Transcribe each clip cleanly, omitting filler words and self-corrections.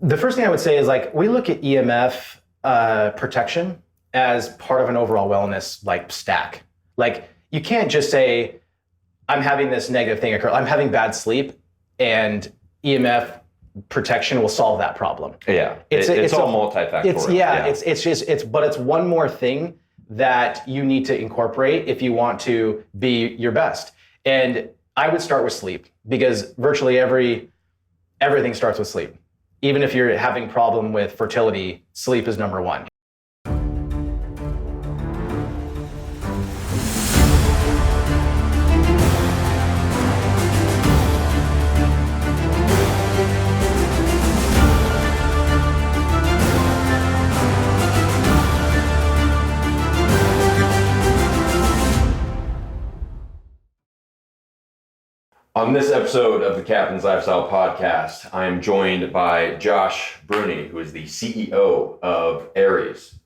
The first thing I would say is like, we look at EMF protection as part of an overall wellness like stack. Like you can't just say, I'm having this negative thing occur. I'm having bad sleep and EMF protection will solve that problem. Yeah, it's all multifactorial. But it's one more thing that you need to incorporate if you want to be your best. And I would start with sleep because virtually everything starts with sleep. Even if you're having problem with fertility, sleep is number one. On this episode of the Captain's Lifestyle Podcast, I am joined by Josh Bruni, who is the CEO of Aries.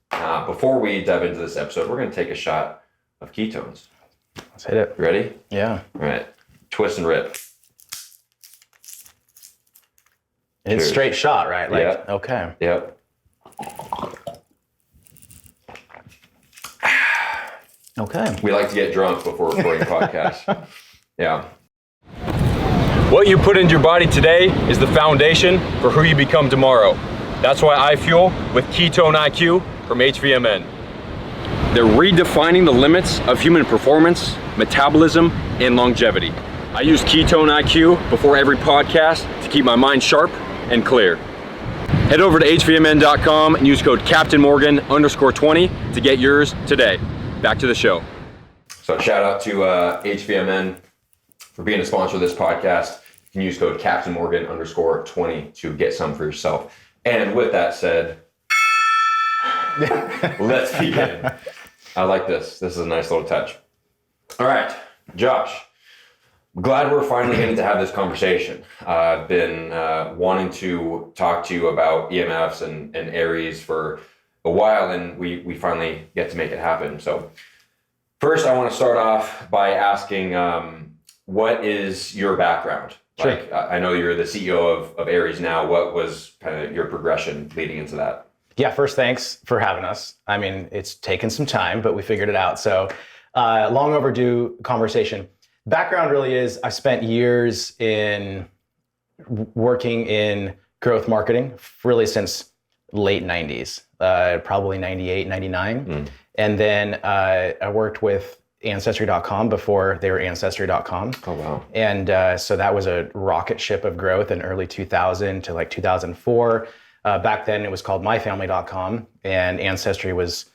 Before we dive into this episode, we're going to take a shot of ketones. Let's hit it. You ready? Yeah. All right. Twist and rip. It's straight shot, right? Like, yeah. Okay. Yep. Okay. We like to get drunk before recording podcasts. Yeah. What you put into your body today is the foundation for who you become tomorrow. That's why I fuel with Ketone IQ from HVMN. They're redefining the limits of human performance, metabolism, and longevity. I use Ketone IQ before every podcast to keep my mind sharp and clear. Head over to hvmn.com and use code CaptainMorgan_20 to get yours today. Back to the show. So shout out to HVMN for being a sponsor of this podcast. You can use code CaptainMorgan_20 to get some for yourself. And with that said, let's begin. I like this. This is a nice little touch. All right, Josh, I'm glad we're finally getting to have this conversation. I've been wanting to talk to you about EMFs and Aries for a while, and we finally get to make it happen. So first, I want to start off by asking, what is your background? Sure. Like, I know you're the CEO of Aries now. What was kind of your progression leading into that? Yeah, first, thanks for having us. I mean, it's taken some time, but we figured it out. So long overdue conversation. Background really is I spent years in working in growth marketing, really since late 90s, probably 98, 99. And then I worked with Ancestry.com before they were Ancestry.com. Oh, wow. And so that was a rocket ship of growth in early 2000 to like 2004. Back then it was called MyFamily.com, and Ancestry was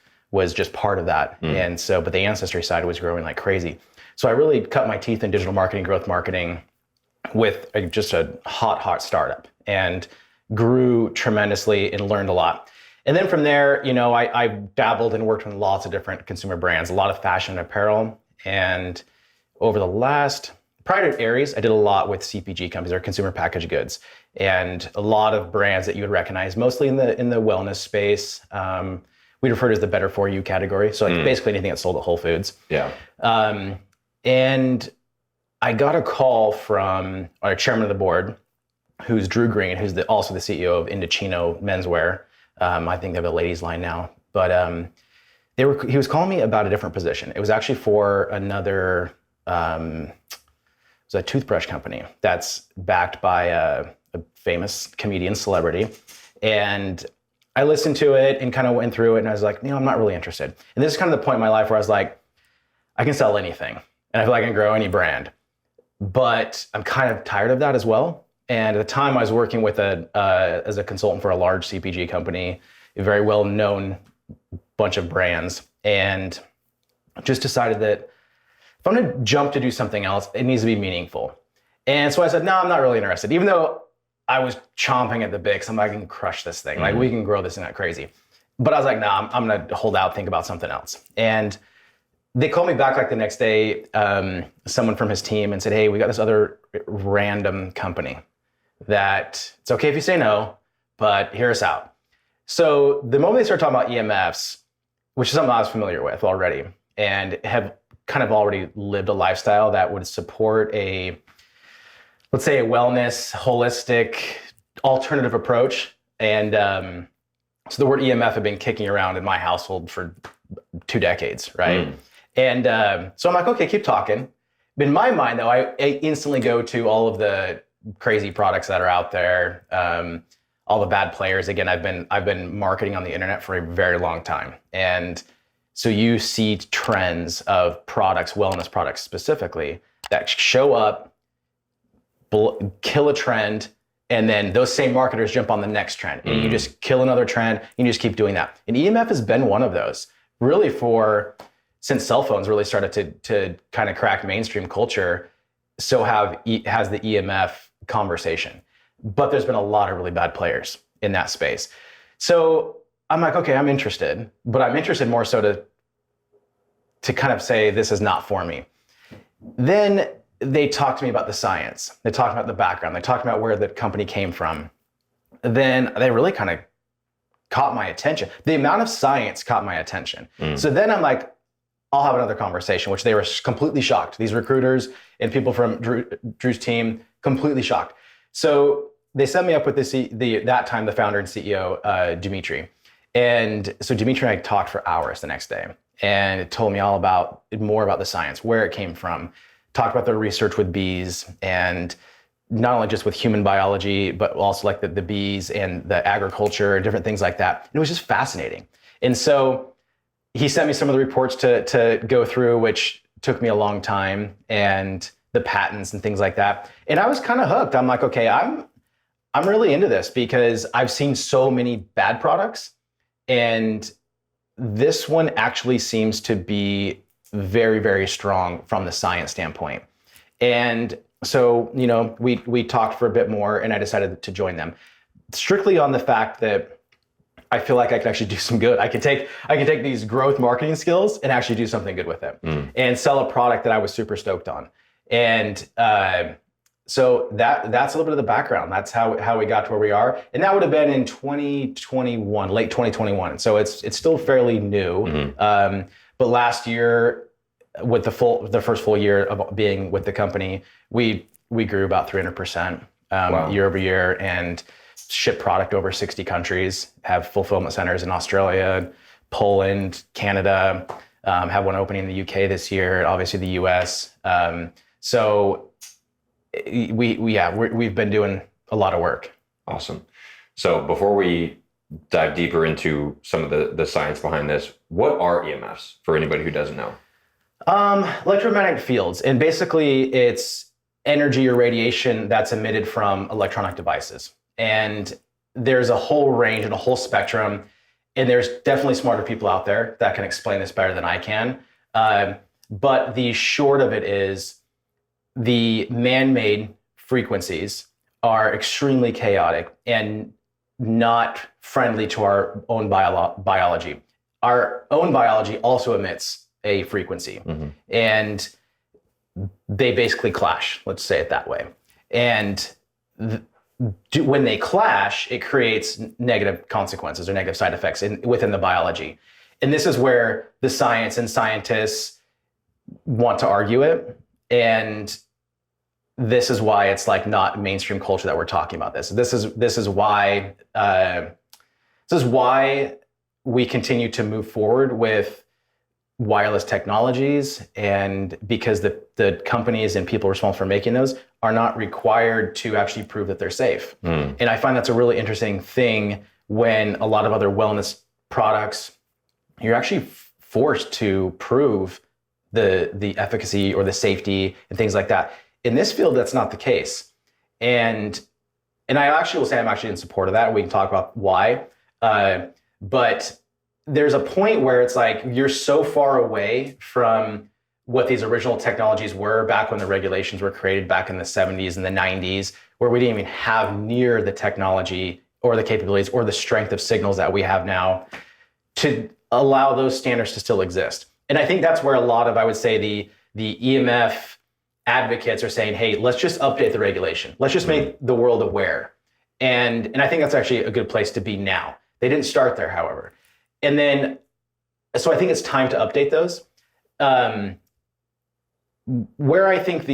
just part of that. And so, but the Ancestry side was growing like crazy. So I really cut my teeth in digital marketing, growth marketing with just a hot startup, and grew tremendously and learned a lot. And then from there, you know, I dabbled and worked with lots of different consumer brands, a lot of fashion and apparel. And over the prior to Aries, I did a lot with CPG companies or consumer packaged goods, and a lot of brands that you would recognize, mostly in the wellness space. We refer to as the better for you category. So like basically anything that's sold at Whole Foods. Yeah. And I got a call from our chairman of the board, who's Drew Green, who's also the CEO of Indochino Menswear. I think they have a ladies line now, but he was calling me about a different position. It was actually for another, it was a toothbrush company that's backed by a famous comedian celebrity. And I listened to it and kind of went through it, and I was like, I'm not really interested. And this is kind of the point in my life where I was like, I can sell anything, and I feel like I can grow any brand, but I'm kind of tired of that as well. And at the time I was working with as a consultant for a large CPG company, a very well-known bunch of brands, and just decided that if I'm gonna jump to do something else, it needs to be meaningful. And so I said, no, I'm not really interested. Even though I was chomping at the bit, because I'm like, I can crush this thing. Like, we can grow this and that crazy. But I was like, no, I'm gonna hold out, think about something else. And they called me back like the next day, someone from his team, and said, hey, we got this other random company that it's okay if you say no, but hear us out. So the moment they started talking about EMFs, which is something I was familiar with already, and have kind of already lived a lifestyle that would support let's say a wellness, holistic, alternative approach, And so the word EMF had been kicking around in my household for 2 decades, right? And so I'm like, okay, keep talking. In my mind, though, I instantly go to all of the crazy products that are out there, all the bad players. Again, I've been marketing on the internet for a very long time, and so you see trends of products, wellness products specifically, that show up, kill a trend, and then those same marketers jump on the next trend, and you just kill another trend, and you just keep doing that. And EMF has been one of those, really, since cell phones really started to kind of crack mainstream culture. So has the EMF conversation, but there's been a lot of really bad players in that space. So I'm like, okay, I'm interested, but I'm interested more so to kind of say this is not for me. Then they talked to me about the science. They talked about the background. They talked about where the company came from. Then they really kind of caught my attention. The amount of science caught my attention. So then I'm like, I'll have another conversation, which they were completely shocked. These recruiters and people from Drew's team, completely shocked. So they set me up with that time, the founder and CEO, Dimitri. And so Dimitri and I talked for hours the next day, and it told me more about the science, where it came from, talked about their research with bees, and not only just with human biology, but also like the bees and the agriculture and different things like that. And it was just fascinating. And so he sent me some of the reports to go through, which took me a long time, and the patents and things like that. And I was kind of hooked. I'm like, okay, I'm really into this because I've seen so many bad products, and this one actually seems to be very, very strong from the science standpoint. And so, we talked for a bit more, and I decided to join them strictly on the fact that I feel like I could actually do some good. I can take these growth marketing skills and actually do something good with it, and sell a product that I was super stoked on. And so that's a little bit of the background. That's how we got to where we are. And that would have been in 2021, late 2021. So it's still fairly new. But last year, with the first full year of being with the company, we grew about 300% year over year, and ship product over 60 countries, have fulfillment centers in Australia, Poland, Canada, have one opening in the UK this year, obviously the US. So we've been doing a lot of work. Awesome. So before we dive deeper into some of the science behind this, what are EMFs for anybody who doesn't know? Electromagnetic fields, and basically it's energy or radiation that's emitted from electronic devices. And there's a whole range and a whole spectrum, and there's definitely smarter people out there that can explain this better than I can. But the short of it is the man-made frequencies are extremely chaotic and not friendly to our own biology. Our own biology also emits a frequency, and they basically clash, let's say it that way. And when they clash, it creates negative consequences or negative side effects within the biology. And this is where the science and scientists want to argue it. And this is why it's like not mainstream culture that we're talking about this. This is why we continue to move forward with wireless technologies, and because the companies and people responsible for making those are not required to actually prove that they're safe. And I find that's a really interesting thing when a lot of other wellness products, you're actually forced to prove the efficacy or the safety and things like that. In this field, that's not the case. And I actually will say I'm actually in support of that. We can talk about why. But there's a point where it's like you're so far away from what these original technologies were back when the regulations were created back in the 70s and the 90s, where we didn't even have near the technology or the capabilities or the strength of signals that we have now to allow those standards to still exist. And I think that's where a lot of, I would say, the EMF advocates are saying, hey, let's just update the regulation. Let's just make the world aware. And I think that's actually a good place to be now. They didn't start there, however. And then, so I think it's time to update those. Where I think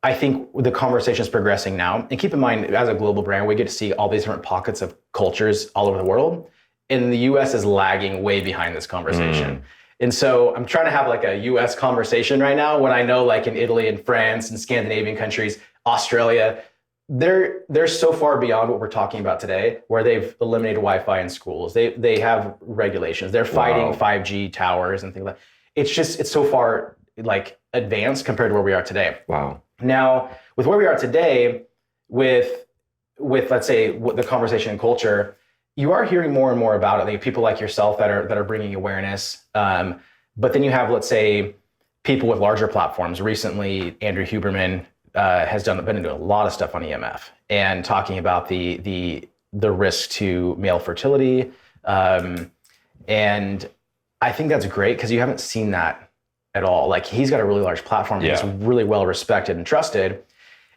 I think the conversation is progressing now. And keep in mind, as a global brand, we get to see all these different pockets of cultures all over the world. And the US is lagging way behind this conversation. And so I'm trying to have like a US conversation right now when I know like in Italy and France and Scandinavian countries, Australia, they're so far beyond what we're talking about today, where they've eliminated Wi-Fi in schools. They have regulations. They're fighting 5G towers and things like that. It's so far like advanced compared to where we are today. Wow. Now, with where we are today, with let's say the conversation and culture, you are hearing more and more about it. Like people like yourself that are bringing awareness. But then you have, let's say, people with larger platforms. Recently, Andrew Huberman has been doing a lot of stuff on EMF and talking about the risk to male fertility. And I think that's great because you haven't seen that at all. Like he's got a really large platform that's really well respected and trusted.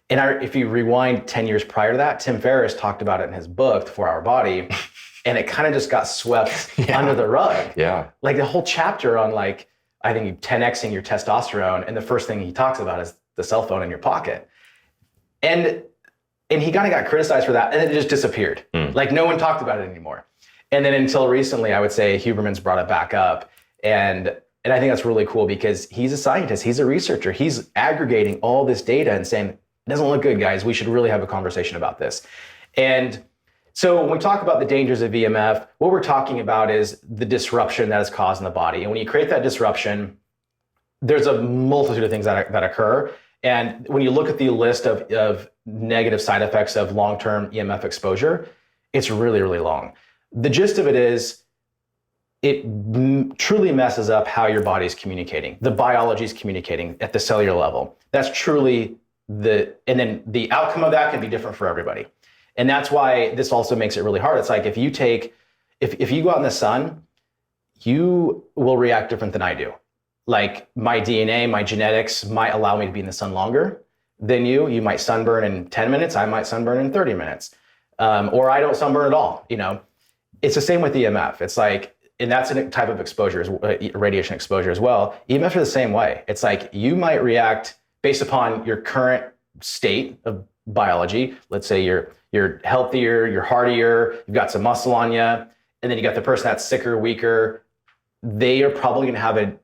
And if you rewind 10 years prior to that, Tim Ferriss talked about it in his book, The 4 Hour Body, and it kind of just got swept under the rug. Yeah. Like the whole chapter on like, I think 10xing your testosterone, and the first thing he talks about is the cell phone in your pocket. And he kind of got criticized for that, and then it just disappeared. Like no one talked about it anymore. And then until recently, I would say Huberman's brought it back up. And I think that's really cool because he's a scientist, he's a researcher, he's aggregating all this data and saying, it doesn't look good, guys. We should really have a conversation about this. And so when we talk about the dangers of EMF, what we're talking about is the disruption that is caused in the body. And when you create that disruption, there's a multitude of things that occur. And when you look at the list of negative side effects of long-term EMF exposure, it's really, really long. The gist of it is, it truly messes up how your body's communicating. The biology is communicating at the cellular level. That's truly and then the outcome of that can be different for everybody. And that's why this also makes it really hard. It's like if you go out in the sun, you will react different than I do. Like my DNA, my genetics might allow me to be in the sun longer than you. You might sunburn in 10 minutes. I might sunburn in 30 minutes. Or I don't sunburn at all. It's the same with EMF. It's like, and that's a type of exposure, radiation exposure as well. EMF are the same way. It's like you might react based upon your current state of biology. Let's say you're healthier, you're hardier, you've got some muscle on you, and then you got the person that's sicker, weaker. They are probably going to have an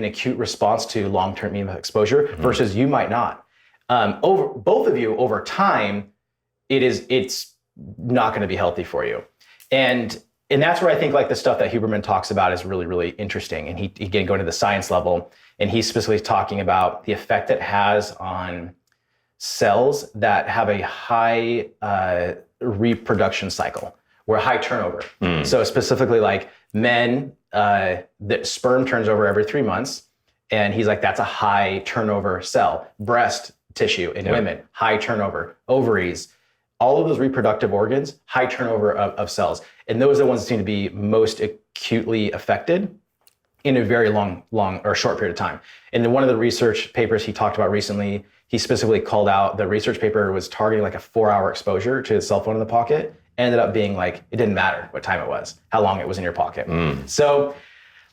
acute response to long-term EMF exposure versus you might not. Over both of you over time, it's not going to be healthy for you. And that's where I think like the stuff that Huberman talks about is really, really interesting. And he again, going to the science level, and he's specifically talking about the effect it has on cells that have a high reproduction cycle, or high turnover. So specifically like men, the sperm turns over every 3 months. And he's like, that's a high turnover cell. Breast tissue in women, high turnover. Ovaries, all of those reproductive organs, high turnover of cells. And those are the ones that seem to be most acutely affected in a very long or short period of time. And then one of the research papers he talked about recently, he specifically called out the research paper was targeting like a 4-hour exposure to a cell phone in the pocket. Ended up being like, it didn't matter what time it was, how long it was in your pocket. So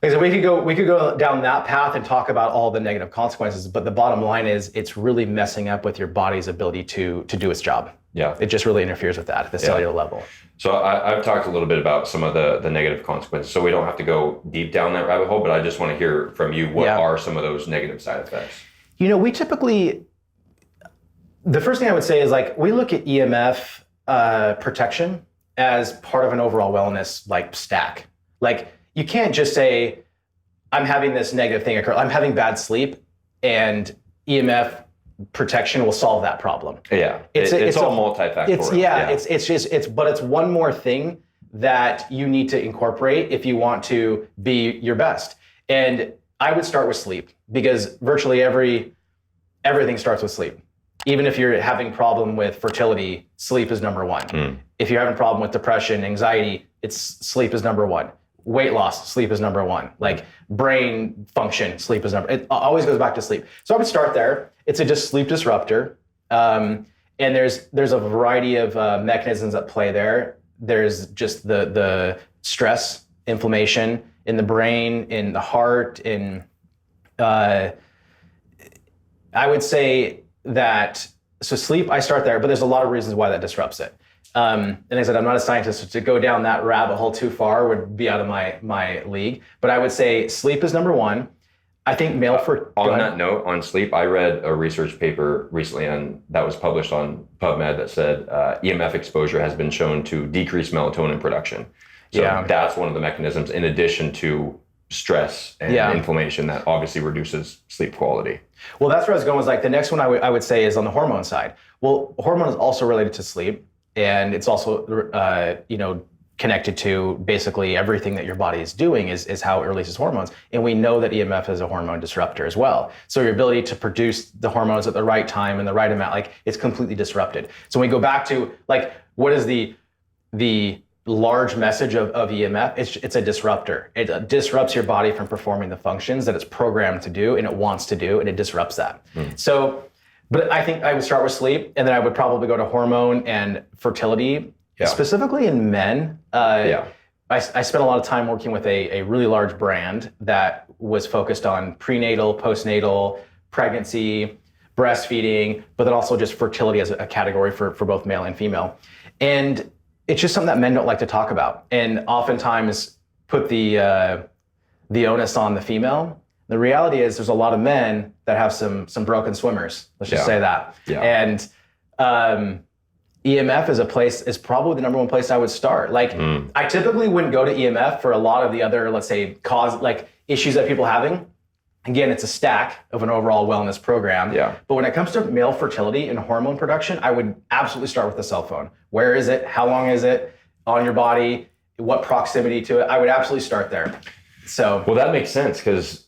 like I said, we could go down that path and talk about all the negative consequences, but the bottom line is it's really messing up with your body's ability to do its job. Yeah. It just really interferes with that at the cellular level. So I've talked a little bit about some of the negative consequences, so we don't have to go deep down that rabbit hole, but I just want to hear from you, what are some of those negative side effects? We typically, the first thing I would say is like, we look at EMF protection as part of an overall wellness like stack. Like you can't just say, I'm having this negative thing occur, I'm having bad sleep, and EMF protection will solve that problem. Yeah, it's all multifactorial. But it's one more thing that you need to incorporate if you want to be your best. And I would start with sleep, because virtually everything starts with sleep. Even if you're having problem with fertility, sleep is number one. If you're having a problem with depression, anxiety, sleep is number one. Weight loss, sleep is number one. Like brain function, sleep is it always goes back to sleep. So I would start there. It's a sleep disruptor. And there's a variety of mechanisms at play there. There's just the stress, inflammation in the brain, in the heart, I would say so sleep, I start there, but there's a lot of reasons why that disrupts it. And I said, I'm not a scientist, so to go down that rabbit hole too far would be out of my league. But I would say sleep is number one. I think male for on that note, on sleep, I read a research paper recently that was published on PubMed that said EMF exposure has been shown to decrease melatonin production. So that's one of the mechanisms, in addition to stress and inflammation, that obviously reduces sleep quality. Well, that's where I was going. Was like the next one I would say is on the hormone side. Well, hormone is also related to sleep, and it's also connected to basically everything that your body is doing is how it releases hormones. And we know that EMF is a hormone disruptor as well. So your ability to produce the hormones at the right time and the right amount, like it's completely disrupted. So when we go back to like, what is the large message of EMF? It's a disruptor. It disrupts your body from performing the functions that it's programmed to do and it wants to do, and it disrupts that. So, but I think I would start with sleep, and then I would probably go to hormone and fertility. Specifically in men, I spent a lot of time working with a really large brand that was focused on prenatal, postnatal, pregnancy, breastfeeding, but then also just fertility as a category for both male and female. And it's just something that men don't like to talk about, and oftentimes put the onus on the female. The reality is there's a lot of men that have some broken swimmers. Let's just say that. And EMF is probably the number one place I would start. Like I typically wouldn't go to EMF for a lot of the other, let's say, issues that people are having. Again, it's a stack of an overall wellness program. But when it comes to male fertility and hormone production, I would absolutely start with the cell phone. Where is it? How long is it on your body? What proximity to it? I would absolutely start there. So, well, that makes sense, because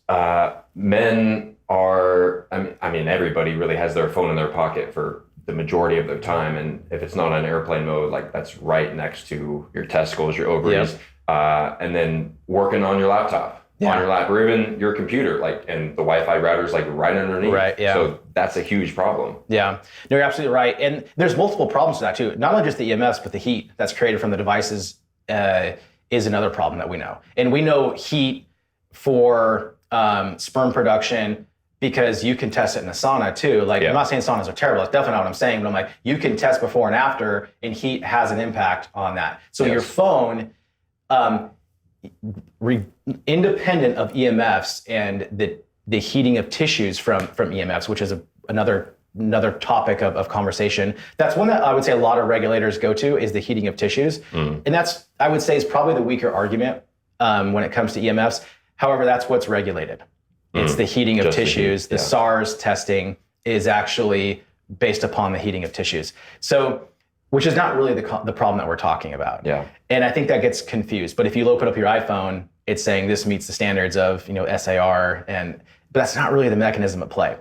men are, I mean, everybody really has their phone in their pocket for the majority of their time, and if it's not on airplane mode, like that's right next to your testicles, your ovaries, and then working on your laptop, on your lap, or even your computer, like, and the Wi-Fi router's like right underneath. So that's a huge problem. No, you're absolutely right, and there's multiple problems to that too. Not only just the EMFs, but the heat that's created from the devices is another problem that we know. And we know heat for sperm production, because you can test it in a sauna too. Like, I'm not saying saunas are terrible. That's definitely not what I'm saying, but I'm like, you can test before and after, and heat has an impact on that. So your phone, independent of EMFs and the heating of tissues from EMFs, which is another topic of conversation. That's one that I would say a lot of regulators go to, is the heating of tissues. And that's, I would say, is probably the weaker argument when it comes to EMFs. However, that's what's regulated. It's the heating of tissues. The SARS testing is actually based upon the heating of tissues. So, which is not really the problem that we're talking about. And I think that gets confused. But if you open up your iPhone, it's saying this meets the standards of SAR, but that's not really the mechanism at play.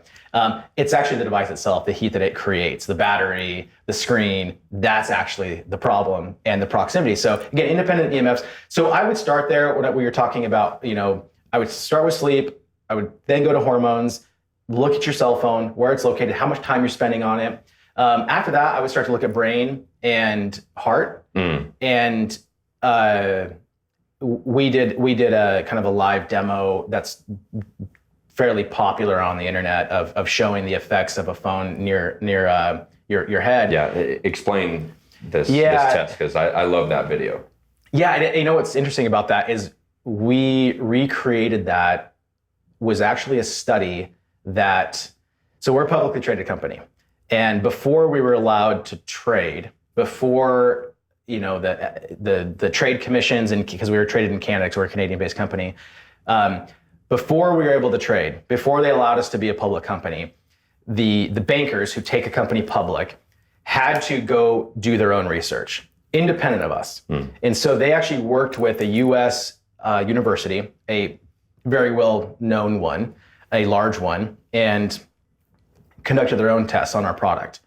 It's actually the device itself, the heat that it creates, the battery, the screen. That's actually the problem, and the proximity. So again, independent EMFs. So I would start there. What we were talking about, I would start with sleep. I would then go to hormones, look at your cell phone, where it's located, how much time you're spending on it. After that, I would start to look at brain and heart. And we did a kind of a live demo that's fairly popular on the internet of showing the effects of a phone near your head. Explain this test, because I love that video. And what's interesting about that is we recreated that. Was actually a study so we're a publicly traded company, and before we were allowed to trade, before the trade commissions, and because we were traded in Canada, because we're a Canadian-based company, before we were able to trade, before they allowed us to be a public company, the bankers who take a company public had to go do their own research, independent of us. And so they actually worked with a U.S. university, a very well-known one, a large one, and conducted their own tests on our product.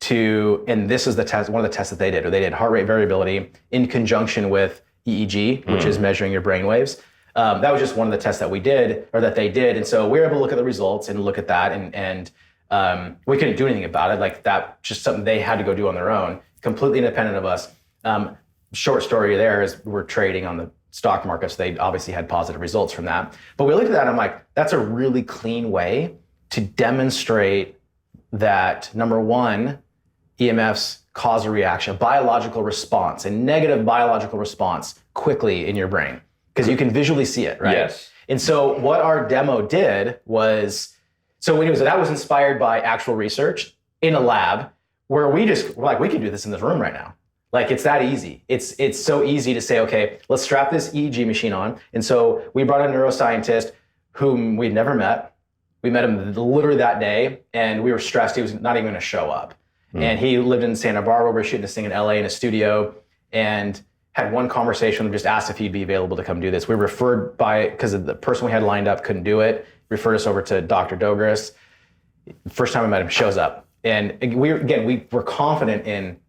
And this is one of the tests that they did. They did heart rate variability in conjunction with EEG, which is measuring your brain waves. That was just one of the tests that we did, or that they did. And so we were able to look at the results and look at that, and we couldn't do anything about it. Like, that just something they had to go do on their own, completely independent of us. Short story there is we're trading on the stock market, so they obviously had positive results from that. But we looked at that and I'm like, that's a really clean way to demonstrate that number one, EMFs cause a reaction, a biological response, a negative biological response quickly in your brain because you can visually see it, right? Yes. And so what our demo did was, that was inspired by actual research in a lab where we're like, we can do this in this room right now. Like it's that easy. It's so easy to say, okay, let's strap this EEG machine on. And so we brought a neuroscientist whom we'd never met. We met him literally that day and we were stressed he was not even gonna show up. And he lived in Santa Barbara. We were shooting this thing in LA in a studio and had one conversation and just asked if he'd be available to come do this. We referred because the person we had lined up couldn't do it, referred us over to Dr. Dogres. First time we met him, shows up. And we were confident in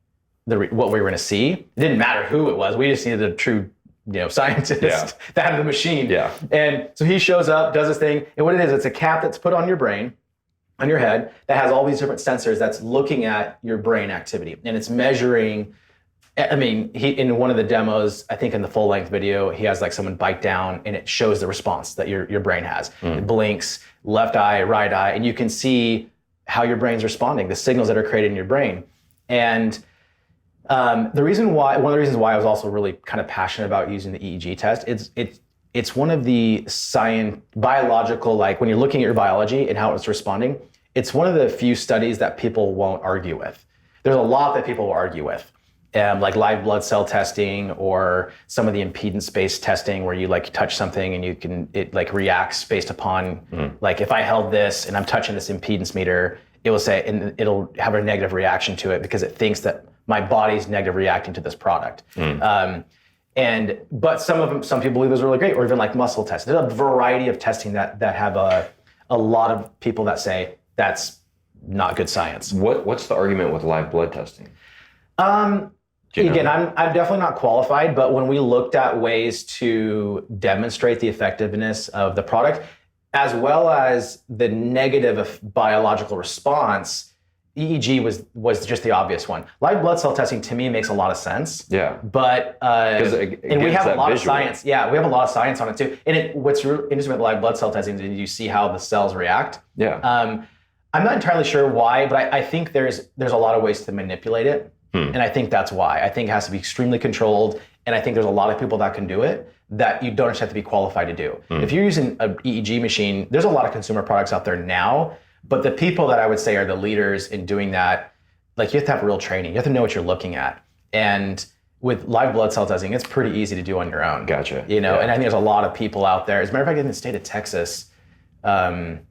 what we were gonna see. It didn't matter who it was. We just needed a true scientist that had the machine. Yeah. And so he shows up, does this thing. And what it is, it's a cap that's put on your brain, on your head, that has all these different sensors that's looking at your brain activity. And it's measuring, in one of the demos, I think in the full length video, he has like someone bite down and it shows the response that your brain has. It blinks, left eye, right eye, and you can see how your brain's responding, the signals that are created in your brain. And one of the reasons why I was also really kind of passionate about using the EEG test, it's one of the biological, like when you're looking at your biology and how it's responding, it's one of the few studies that people won't argue with. There's a lot that people will argue with, like live blood cell testing or some of the impedance-based testing where you like touch something and it like reacts based upon, like if I held this and I'm touching this impedance meter, it will say, and it'll have a negative reaction to it because it thinks that my body's negative reacting to this product. But some people believe those are really great, or even like muscle tests. There's a variety of testing that have a lot of people that say that's not good science. What's the argument with live blood testing? Again, I'm definitely not qualified, but when we looked at ways to demonstrate the effectiveness of the product, as well as the negative biological response, EEG was just the obvious one. Live blood cell testing to me makes a lot of sense. Yeah. But and we have a lot of science. Yeah, we have a lot of science on it too. And what's really interesting about live blood cell testing is you see how the cells react. Yeah. I'm not entirely sure why, but I think there's a lot of ways to manipulate it. And I think that's why. I think it has to be extremely controlled. And I think there's a lot of people that can do it that you don't just have to be qualified to do. If you're using an EEG machine, there's a lot of consumer products out there now, but the people that I would say are the leaders in doing that, like you have to have real training. You have to know what you're looking at. And with live blood cell testing, it's pretty easy to do on your own. Gotcha. And I think there's a lot of people out there. As a matter of fact, in the state of Texas, there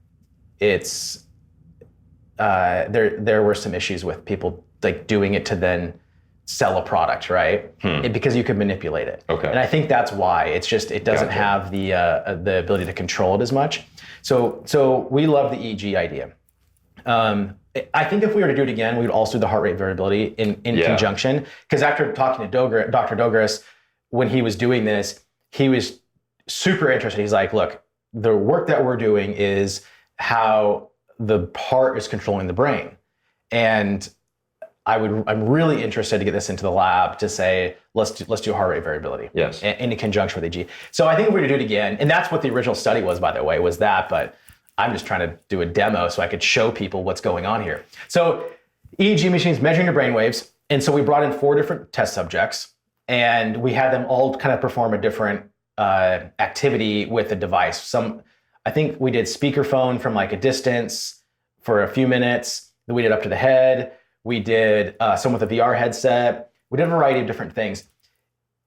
were some issues with people like doing it to then sell a product, right? Because you could manipulate it. Okay. And I think that's why. It's just it doesn't have the ability to control it as much. So we love the EEG idea. I think if we were to do it again, we would also do the heart rate variability in conjunction. Because after talking to Dr. Dogres, when he was doing this, he was super interested. He's like, look, the work that we're doing is how the heart is controlling the brain. And I'm really interested to get this into the lab to say, let's do heart rate variability. Yes. In conjunction with EEG. So I think if we were to do it again, and that's what the original study was, by the way, was that, but I'm just trying to do a demo so I could show people what's going on here. So EEG machines measuring your brain waves. And so we brought in 4 different test subjects and we had them all kind of perform a different activity with the device. I think we did speakerphone from like a distance for a few minutes. Then we did up to the head. We did some with a VR headset. We did a variety of different things.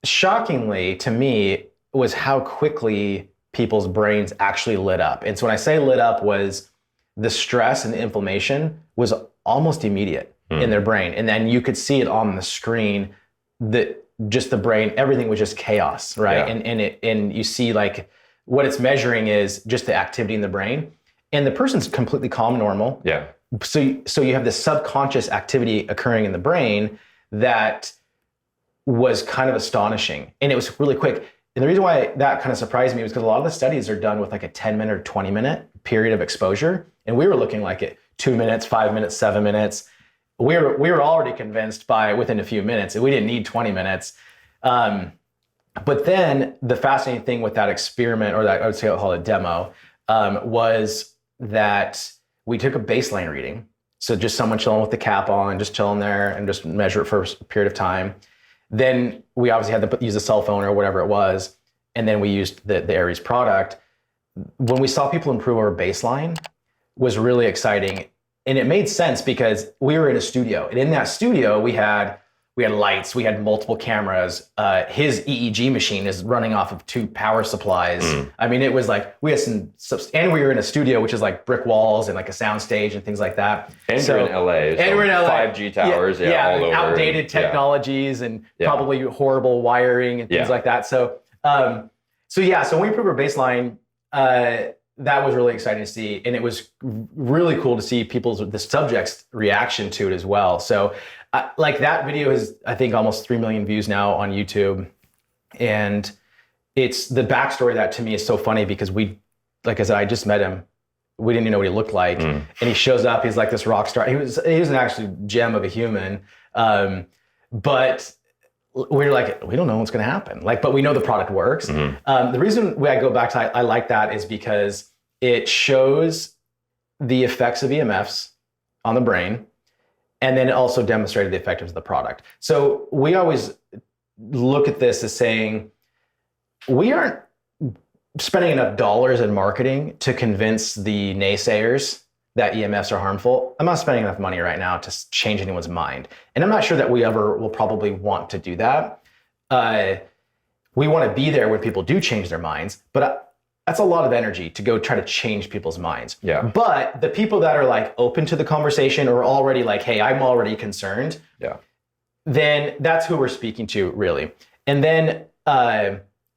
Shockingly to me was how quickly people's brains actually lit up. And so when I say lit up, was the stress and the inflammation was almost immediate in their brain. And then you could see it on the screen that just the brain, everything was just chaos, right? Yeah. And you see like what it's measuring is just the activity in the brain. And the person's completely calm, normal. Yeah. So you have this subconscious activity occurring in the brain that was kind of astonishing. And it was really quick. And the reason why that kind of surprised me was because a lot of the studies are done with like a 10-minute or 20-minute period of exposure. And we were looking like at 2 minutes, 5 minutes, 7 minutes. We were already convinced by within a few minutes. We didn't need 20 minutes. But then the fascinating thing with that experiment, or that I would say I'll call it a demo, was that we took a baseline reading. So just someone chilling with the cap on, just chilling there and just measure it for a period of time. Then we obviously had to use a cell phone or whatever it was. And then we used the Aries product. When we saw people improve our baseline was really exciting. And it made sense because we were in a studio. And in that studio, we had lights, we had multiple cameras. His EEG machine is running off of 2 power supplies. I mean, it was like, we had and we were in a studio, which is like brick walls and like a sound stage and things like that. And we're in LA. And we're in LA. 5G towers, all over. Outdated technologies and probably horrible wiring and things like that. So when we improved our baseline, that was really exciting to see. And it was really cool to see the subject's reaction to it as well. So like that video is, I think, almost 3 million views now on YouTube. And it's the backstory of that to me is so funny because like I said, I just met him. We didn't even know what he looked like. And he shows up, he's like this rock star. He was an actually gem of a human. But we're like, we don't know what's going to happen. But we know the product works. The reason I go back to I like that is because it shows the effects of EMFs on the brain, and then it also demonstrated the effectiveness of the product. So we always look at this as saying, we aren't spending enough dollars in marketing to convince the naysayers that EMFs are harmful. I'm not spending enough money right now to change anyone's mind. And I'm not sure that we ever will probably want to do that. We want to be there when people do change their minds, but that's a lot of energy to go try to change people's minds. Yeah. But the people that are like open to the conversation or already like, hey, I'm already concerned, then that's who we're speaking to really. And then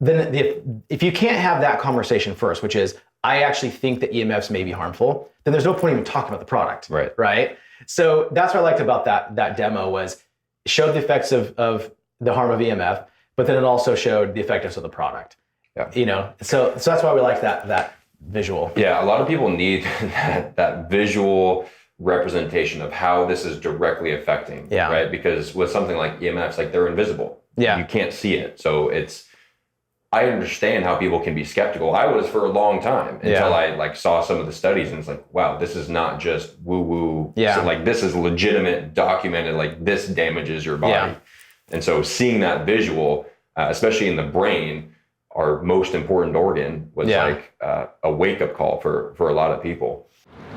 if you can't have that conversation first, which is, I actually think that EMFs may be harmful, then there's no point even talking about the product. Right. So that's what I liked about that demo was it showed the effects of the harm of EMF, but then it also showed the effectiveness of the product. So that's why we like that visual. Yeah, a lot of people need that visual representation of how this is directly affecting. Right. Because with something like EMFs, like they're invisible. You can't see it. So I understand how people can be skeptical. I was for a long time until I saw some of the studies and it's like, wow, this is not just woo woo. So this is legitimate, documented, this damages your body. And so seeing that visual, especially in the brain, our most important organ, was a wake up call for a lot of people.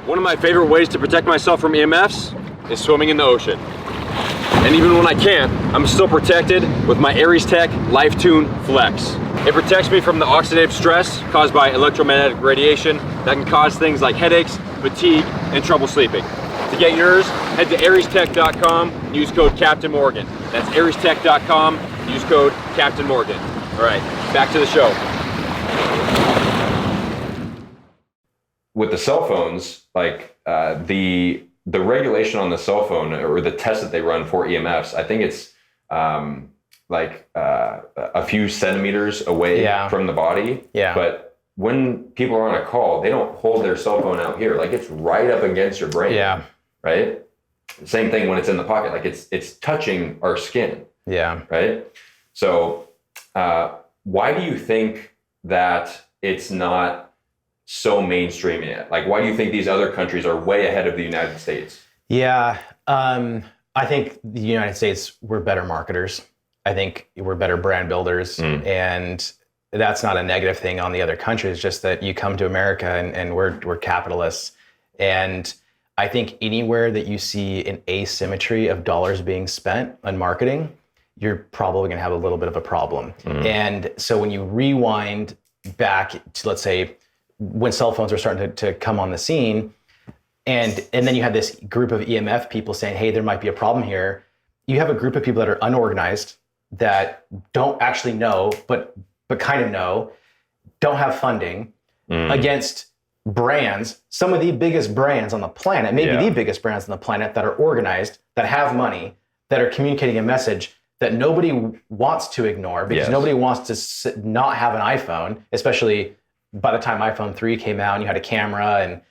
One of my favorite ways to protect myself from EMFs is swimming in the ocean. And even when I can't, I'm still protected with my Aries Tech LifeTune Flex. It protects me from the oxidative stress caused by electromagnetic radiation that can cause things like headaches, fatigue, and trouble sleeping. To get yours, head to ariestech.com, use code Captain Morgan. That's ariestech.com, use code Captain Morgan. All right, back to the show. With the cell phones, the regulation on the cell phone or the test that they run for EMFs, I think it's a few centimeters away from the body. But when people are on a call, they don't hold their cell phone out here. It's right up against your brain. Right? Same thing when it's in the pocket. It's touching our skin. Right? So why do you think that it's not so mainstream yet? Why do you think these other countries are way ahead of the United States? I think the United States, we're better marketers. I think we're better brand builders. And that's not a negative thing on the other countries, just that you come to America and we're capitalists. And I think anywhere that you see an asymmetry of dollars being spent on marketing, you're probably gonna have a little bit of a problem. And so when you rewind back to, let's say, when cell phones were starting to come on the scene, and then you had this group of EMF people saying, hey, there might be a problem here. You have a group of people that are unorganized, that don't actually know, but kind of know, don't have funding, against brands, some of the biggest brands on the planet, maybe the biggest brands on the planet, that are organized, that have money, that are communicating a message that nobody wants to ignore because nobody wants to not have an iPhone, especially by the time iPhone 3 came out and you had a camera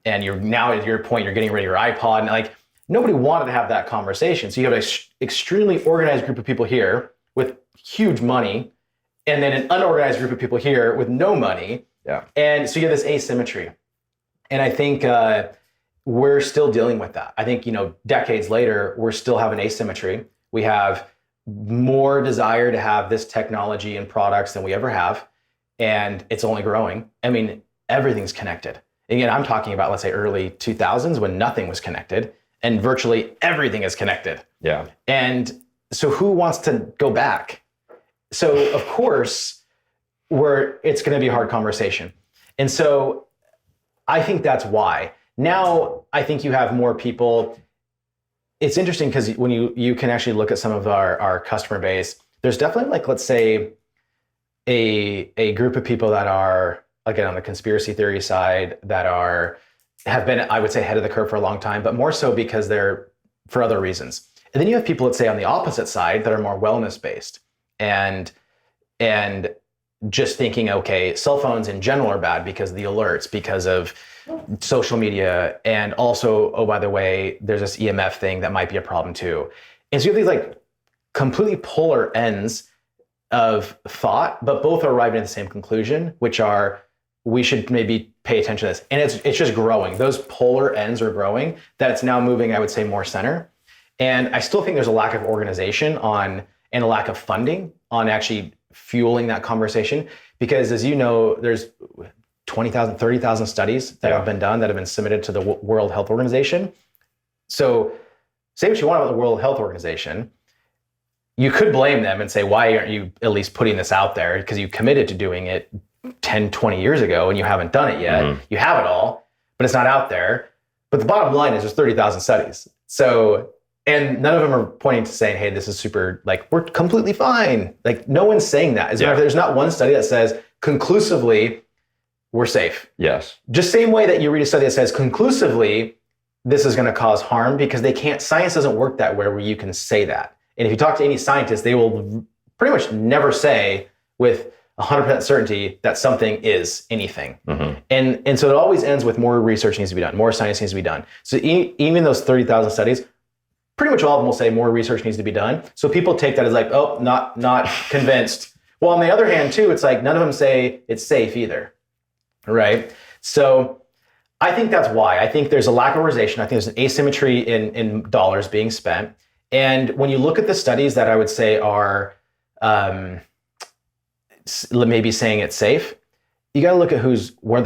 and you're now at your point, you're getting rid of your iPod, and nobody wanted to have that conversation. So you have an extremely organized group of people here with huge money, and then an unorganized group of people here with no money. And so you have this asymmetry. And I think we're still dealing with that. I think, decades later, we're still having asymmetry. We have more desire to have this technology and products than we ever have. And it's only growing. I mean, everything's connected. Again, I'm talking about, let's say, early 2000s when nothing was connected and virtually everything is connected. Yeah. And so who wants to go back? So of course, it's going to be a hard conversation. And so I think that's why. Now, I think you have more people. It's interesting because when you can actually look at some of our customer base, there's definitely, like, let's say, a group of people that are, again, on the conspiracy theory side, that have been, I would say, ahead of the curve for a long time, but more so because they're for other reasons. And then you have people, let's say, on the opposite side that are more wellness based and just thinking, okay, cell phones in general are bad because of the alerts, because of social media, and also, oh, by the way, there's this EMF thing that might be a problem too. And so you have these like completely polar ends of thought, but both are arriving at the same conclusion, which are, we should maybe pay attention to this. And it's just growing. Those polar ends are growing, that it's now moving, I would say, more center. And I still think there's a lack of organization and a lack of funding on actually fueling that conversation. Because as you know, there's 20,000, 30,000 studies that have been done, that have been submitted to the World Health Organization. So say what you want about the World Health Organization, you could blame them and say, why aren't you at least putting this out there? Because you committed to doing it 10, 20 years ago and you haven't done it yet. Mm-hmm. You have it all, but it's not out there. But the bottom line is there's 30,000 studies. So, and none of them are pointing to saying, hey, this is super, like, we're completely fine. Like, no one's saying that. As a matter of fact, there's not one study that says conclusively we're safe. Yes. Just same way that you read a study that says conclusively this is going to cause harm, because science doesn't work that way where you can say that. And if you talk to any scientist, they will pretty much never say with 100% certainty that something is anything. Mm-hmm. And so it always ends with more research needs to be done, more science needs to be done. So even those 30,000 studies, pretty much all of them will say more research needs to be done. So people take that as like, oh, not convinced. Well, on the other hand too, it's like none of them say it's safe either, right? So I think that's why. I think there's a lack of organization. I think there's an asymmetry in dollars being spent. And when you look at the studies that I would say are maybe saying it's safe, you got to look at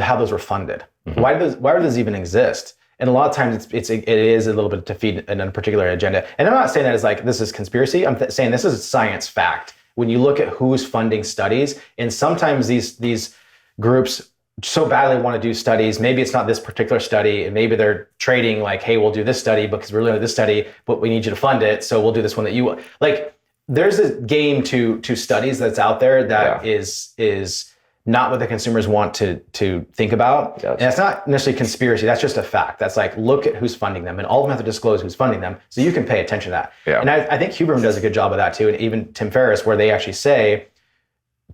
how those were funded. Mm-hmm. Why do those even exist? And a lot of times it is a little bit to feed a particular agenda. And I'm not saying that as like this is conspiracy. I'm saying this is science fact. When you look at who's funding studies, and sometimes these groups so badly want to do studies. Maybe it's not this particular study, and maybe they're trading like, hey, we'll do this study because we're doing this study, but we need you to fund it, so we'll do this one that you want. Like, there's a game to studies that's out there that is not what the consumers want to think about. Yes. And it's not necessarily conspiracy. That's just a fact. That's like, look at who's funding them, and all of them have to disclose who's funding them, so you can pay attention to that. Yeah. And I think Huberman does a good job of that too, and even Tim Ferriss, where they actually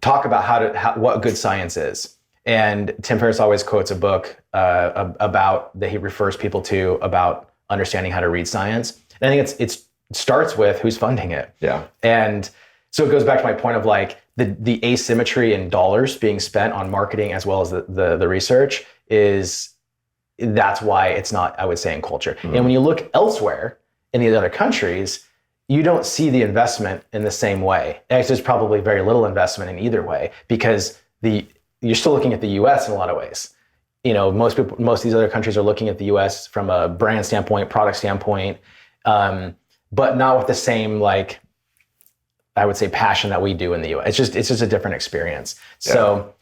talk about what good science is. And Tim Ferriss always quotes a book about that he refers people to about understanding how to read science. And I think it starts with who's funding it. Yeah. And so it goes back to my point of like the asymmetry in dollars being spent on marketing as well as the research that's why it's not, I would say, in culture. Mm-hmm. And when you look elsewhere in the other countries, you don't see the investment in the same way. Actually, there's probably very little investment in either way, because you're still looking at the US in a lot of ways. You know, most of these other countries are looking at the US from a brand standpoint, product standpoint, but not with the same, like, I would say, passion that we do in the US. It's just a different experience. Yeah. So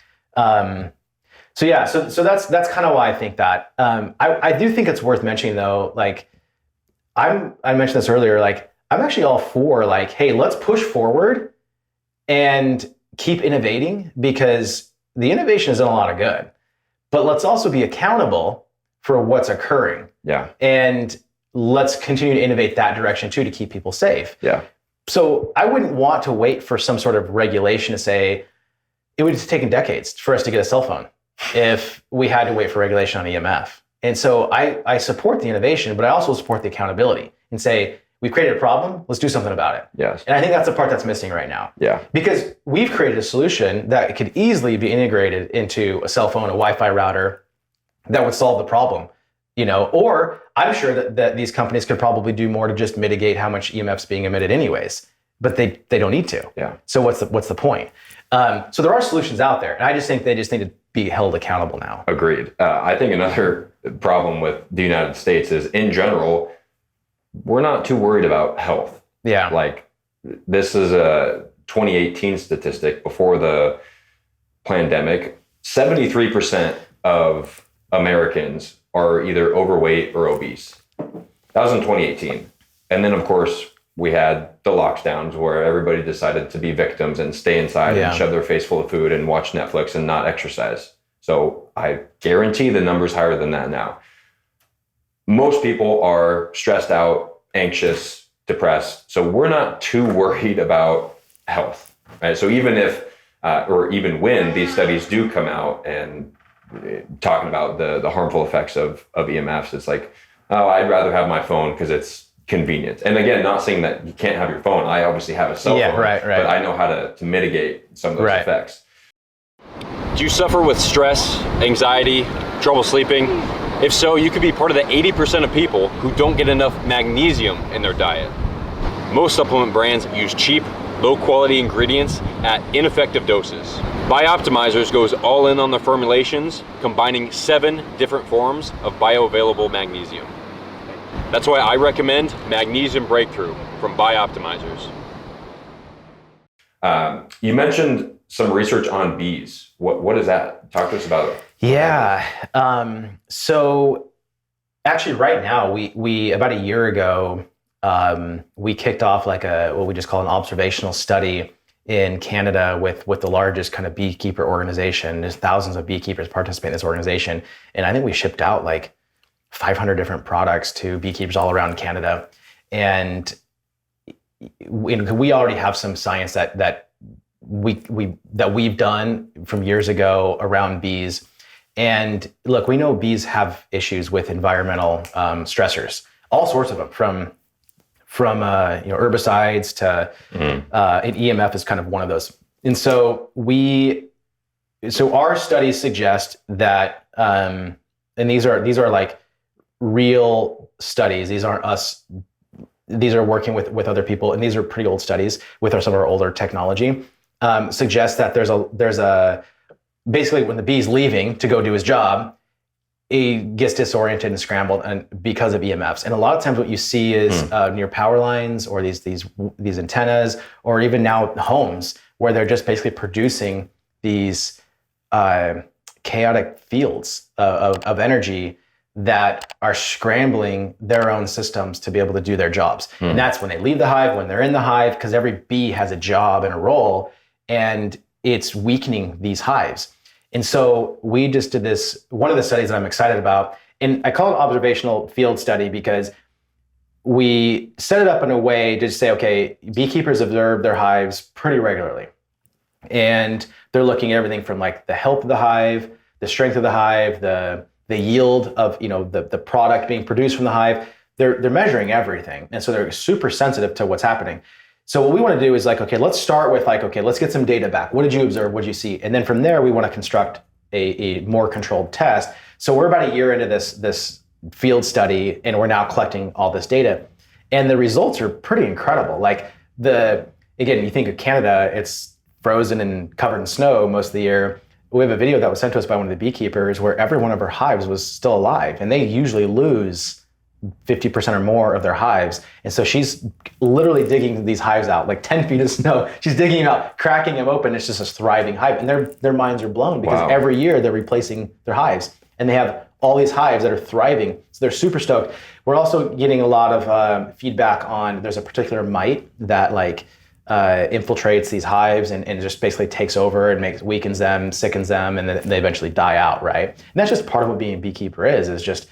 that's kind of why I think that. I do think it's worth mentioning though, like I mentioned this earlier, like I'm actually all for like, hey, let's push forward and keep innovating, because the innovation has done a lot of good, but let's also be accountable for what's occurring. Yeah. And let's continue to innovate that direction too, to keep people safe. Yeah. So I wouldn't want to wait for some sort of regulation to say, it would have taken decades for us to get a cell phone if we had to wait for regulation on EMF. And so I support the innovation, but I also support the accountability and say, we've created a problem, let's do something about it. Yes. And I think that's the part that's missing right now. Yeah. Because we've created a solution that could easily be integrated into a cell phone, a Wi-Fi router that would solve the problem. Or I'm sure that these companies could probably do more to just mitigate how much EMF's being emitted anyways, but they don't need to. Yeah. So what's the point? So there are solutions out there, and I just think they just need to be held accountable now. Agreed. I think another problem with the United States is, in general, we're not too worried about health. Yeah. Like, this is a 2018 statistic before the pandemic. 73% of Americans are either overweight or obese. That was in 2018. And then, of course, we had the lockdowns where everybody decided to be victims and stay inside and shove their face full of food and watch Netflix and not exercise. So I guarantee the number's higher than that now. Most people are stressed out, anxious, depressed. So we're not too worried about health, right? So even if, or even when these studies do come out and talking about the harmful effects of EMFs, it's like, oh, I'd rather have my phone because it's convenient. And again, not saying that you can't have your phone. I obviously have a cell phone, right. but I know how to mitigate some of those effects. Do you suffer with stress, anxiety, trouble sleeping? If so, you could be part of the 80% of people who don't get enough magnesium in their diet. Most supplement brands use cheap, low-quality ingredients at ineffective doses. Bioptimizers goes all in on their formulations, combining 7 different forms of bioavailable magnesium. That's why I recommend Magnesium Breakthrough from Bioptimizers. You mentioned some research on bees. What is that? Talk to us about it. Yeah. So actually right now, we about a year ago, we kicked off like what we just call an observational study in Canada with the largest kind of beekeeper organization. There's thousands of beekeepers participate in this organization. And I think we shipped out like 500 different products to beekeepers all around Canada. And we already have some science that we've done from years ago around bees. And look, we know bees have issues with environmental stressors, all sorts of them, from herbicides to an EMF is kind of one of those. And so our studies suggest that, and these are like real studies. These aren't us. These are working with other people, and these are pretty old studies with some of our older technology. Suggests that there's a basically when the bee's leaving to go do his job, he gets disoriented and scrambled, and because of EMFs. And a lot of times, what you see is near power lines or these antennas, or even now homes where they're just basically producing these chaotic fields of energy that are scrambling their own systems to be able to do their jobs. And that's when they leave the hive, when they're in the hive, because every bee has a job and a role, and it's weakening these hives. And so we just did this, one of the studies that I'm excited about, and I call it observational field study because we set it up in a way to say, okay, beekeepers observe their hives pretty regularly. And they're looking at everything from like the health of the hive, the strength of the hive, the yield of the product being produced from the hive. They're measuring everything, and so they're super sensitive to what's happening. So what we want to do is like, okay, let's start with like, okay, let's get some data back. What did you observe? What did you see? And then from there, we want to construct a more controlled test. So we're about a year into this field study, and we're now collecting all this data, and the results are pretty incredible. Like again, you think of Canada, it's frozen and covered in snow most of the year. We have a video that was sent to us by one of the beekeepers where every one of her hives was still alive, and they usually lose 50% or more of their hives. And so she's literally digging these hives out, like 10 feet of snow. She's digging them out, cracking them open. It's just a thriving hive. And their minds are blown because every year they're replacing their hives. And they have all these hives that are thriving. So they're super stoked. We're also getting a lot of feedback on, there's a particular mite that infiltrates these hives and just basically takes over and weakens them, sickens them, and then they eventually die out, right? And that's just part of what being a beekeeper is just,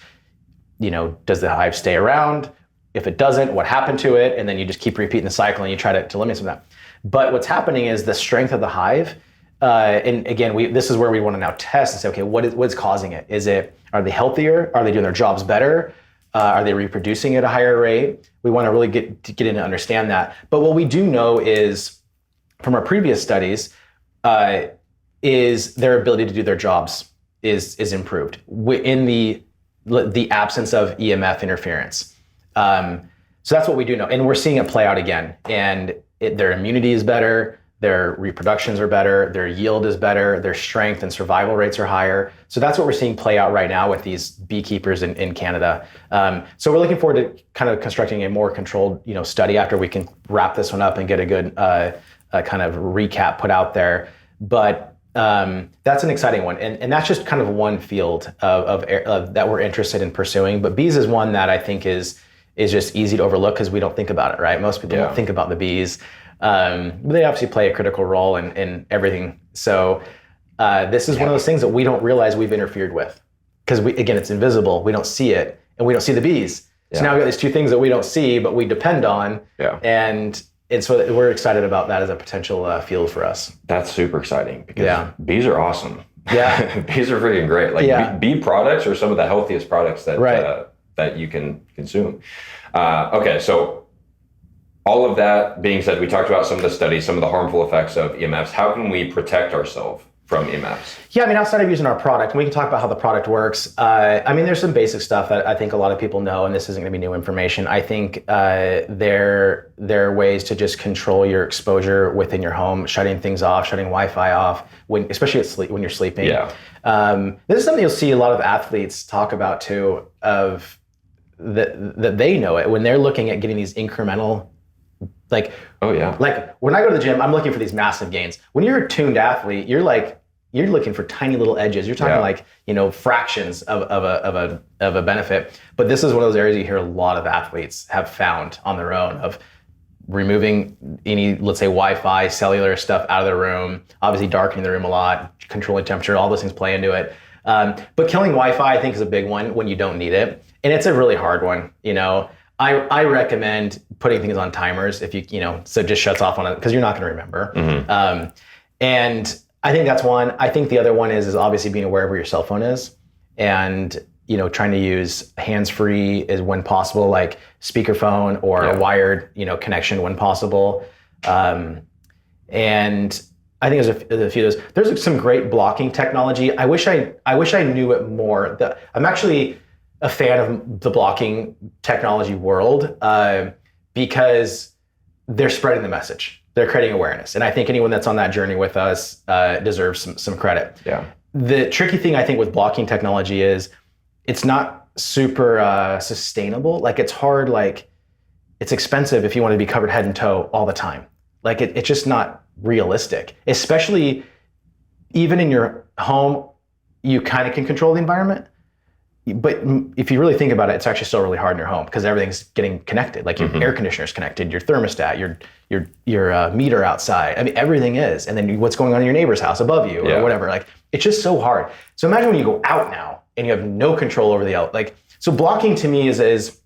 does the hive stay around? If it doesn't, what happened to it? And then you just keep repeating the cycle and you try to eliminate some of that. But what's happening is the strength of the hive, and again, this is where we want to now test and say, okay, what's causing it? Are they healthier? Are they doing their jobs better? Are they reproducing at a higher rate? We want to really get in and understand that. But what we do know is, from our previous studies, is their ability to do their jobs is improved. In the the absence of EMF interference. So that's what we do know. And we're seeing it play out again. And their immunity is better, their reproductions are better, their yield is better, their strength and survival rates are higher. So that's what we're seeing play out right now with these beekeepers in Canada. So we're looking forward to kind of constructing a more controlled, study after we can wrap this one up and get a good kind of recap put out there. But that's an exciting one. And that's just kind of one field of that we're interested in pursuing. But bees is one that I think is just easy to overlook because we don't think about it, right? Most people don't think about the bees. But they obviously play a critical role in everything. So this is one of those things that we don't realize we've interfered with. Because again, it's invisible, we don't see it, and we don't see the bees. So now we've got these two things that we don't see, but we depend on. And so we're excited about that as a potential field for us. That's super exciting because bees are awesome. Yeah. Bees are freaking great. Like bee products are some of the healthiest products that that you can consume. Okay, so all of that being said, we talked about some of the studies, some of the harmful effects of EMFs. How can we protect ourselves from EMFs? Yeah, outside of using our product, we can talk about how the product works. There's some basic stuff that I think a lot of people know, and this isn't going to be new information. I think there are ways to just control your exposure within your home, shutting things off, shutting Wi-Fi off, especially when you're sleeping. This is something you'll see a lot of athletes talk about too, of that they know it when they're looking at getting these incremental, like when I go to the gym, I'm looking for these massive gains. When you're a tuned athlete, you're looking for tiny little edges. You're talking fractions of a benefit. But this is one of those areas you hear a lot of athletes have found on their own of removing any, let's say, Wi-Fi, cellular stuff out of the room, obviously darkening the room a lot, controlling temperature, all those things play into it. But killing Wi-Fi, I think, is a big one when you don't need it. And it's a really hard one, I recommend putting things on timers if so it just shuts off on it because you're not going to remember. And I think that's one. I think the other one is obviously being aware of where your cell phone is and, trying to use hands-free is when possible, like speakerphone or a wired, connection when possible. And I think there's a few of those. There's some great blocking technology. I wish I knew it more. I'm actually a fan of the blocking technology world because they're spreading the message. They're creating awareness. And I think anyone that's on that journey with us deserves some credit. The tricky thing I think with blocking technology is it's not super sustainable. Like it's hard, it's expensive if you want to be covered head and toe all the time. Like it's just not realistic, especially even in your home, you kind of can control the environment. But if you really think about it, it's actually still really hard in your home because everything's getting connected. Like your air conditioner's connected, your thermostat, your meter outside. Everything is. And then what's going on in your neighbor's house above you or whatever. It's just so hard. So imagine when you go out now and you have no control over the out. So blocking to me is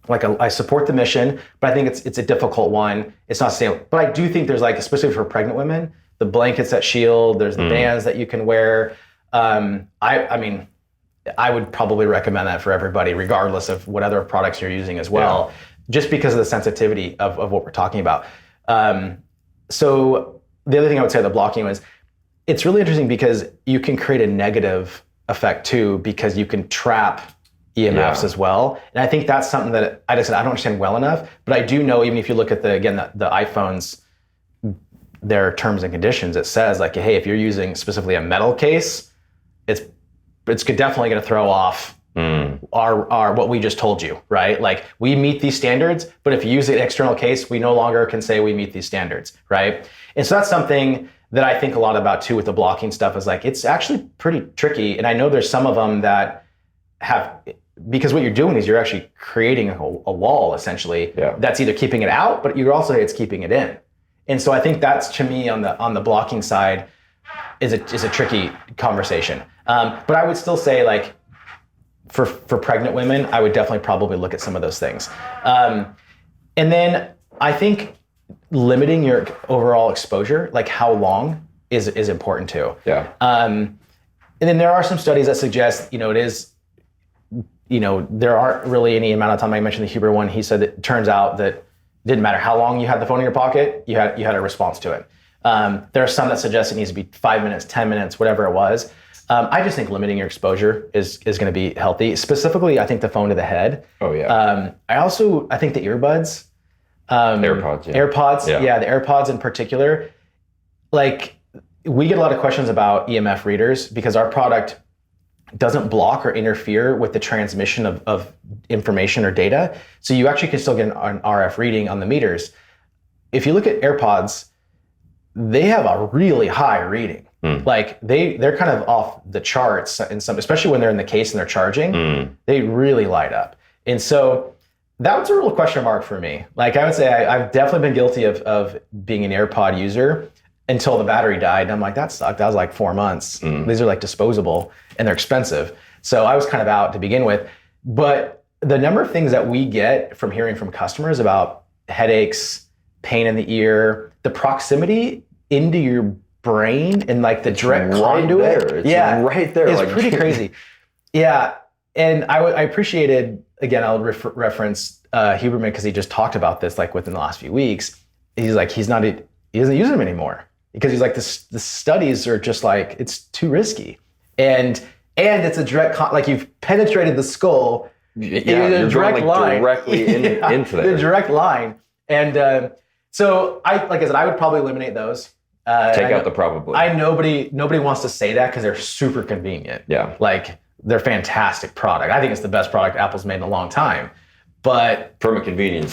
I support the mission, but I think it's a difficult one. It's not sustainable. But I do think there's especially for pregnant women, the blankets that shield. There's the bands that you can wear. I would probably recommend that for everybody, regardless of what other products you're using as well, just because of the sensitivity of what we're talking about. So the other thing I would say the blocking was, it's really interesting because you can create a negative effect too, because you can trap EMFs as well. And I think that's something that I don't understand well enough, but I do know, even if you look at the iPhones, their terms and conditions, it says hey, if you're using specifically a metal case, it's definitely going to throw off our what we just told you, right? We meet these standards, but if you use an external case, we no longer can say we meet these standards, right? And so that's something that I think a lot about too with the blocking stuff is it's actually pretty tricky. And I know there's some of them that have, because what you're doing is you're actually creating a wall essentially that's either keeping it out, but you're also it's keeping it in. And so I think that's, to me, on the blocking side is a tricky conversation. But I would still say for pregnant women, I would definitely probably look at some of those things. And then I think limiting your overall exposure, how long is important too. And then there are some studies that suggest, it is, there aren't really any amount of time. I mentioned the Huber one. He said it turns out that it didn't matter how long you had the phone in your pocket, you had a response to it. There are some that suggest it needs to be 5 minutes, 10 minutes, whatever it was. I just think limiting your exposure is going to be healthy. Specifically, I think the phone to the head. Oh yeah. I think the earbuds. AirPods. Yeah. AirPods. Yeah, the AirPods in particular. Like, we get a lot of questions about EMF readers because our product doesn't block or interfere with the transmission of information or data. So you actually can still get an RF reading on the meters. If you look at AirPods, they have a really high reading. Like they're kind of off the charts in some, especially when they're in the case and they're charging, they really light up. And so that was a real question mark for me. Like, I would say I've definitely been guilty of being an AirPod user until the battery died. And I'm like, that sucked. That was like 4 months. These are like disposable and they're expensive. So I was kind of out to begin with. But the number of things that we get from hearing from customers about headaches, pain in the ear, the proximity into your brain and like the direct conduit. It's right there. It's like, pretty crazy. Yeah. And I appreciated, again, I'll reference Huberman because he just talked about this like within the last few weeks. He's like, he doesn't use them anymore because he's like, the studies are just like, it's too risky. And it's a direct, like you've penetrated the skull. Yeah, you're direct line. Directly into there. The direct line. And so like I said, I would probably eliminate those. Take out the probably. Nobody wants to say that because they're super convenient. Yeah. Like, they're fantastic product. I think it's the best product Apple's made in a long time. But from a convenience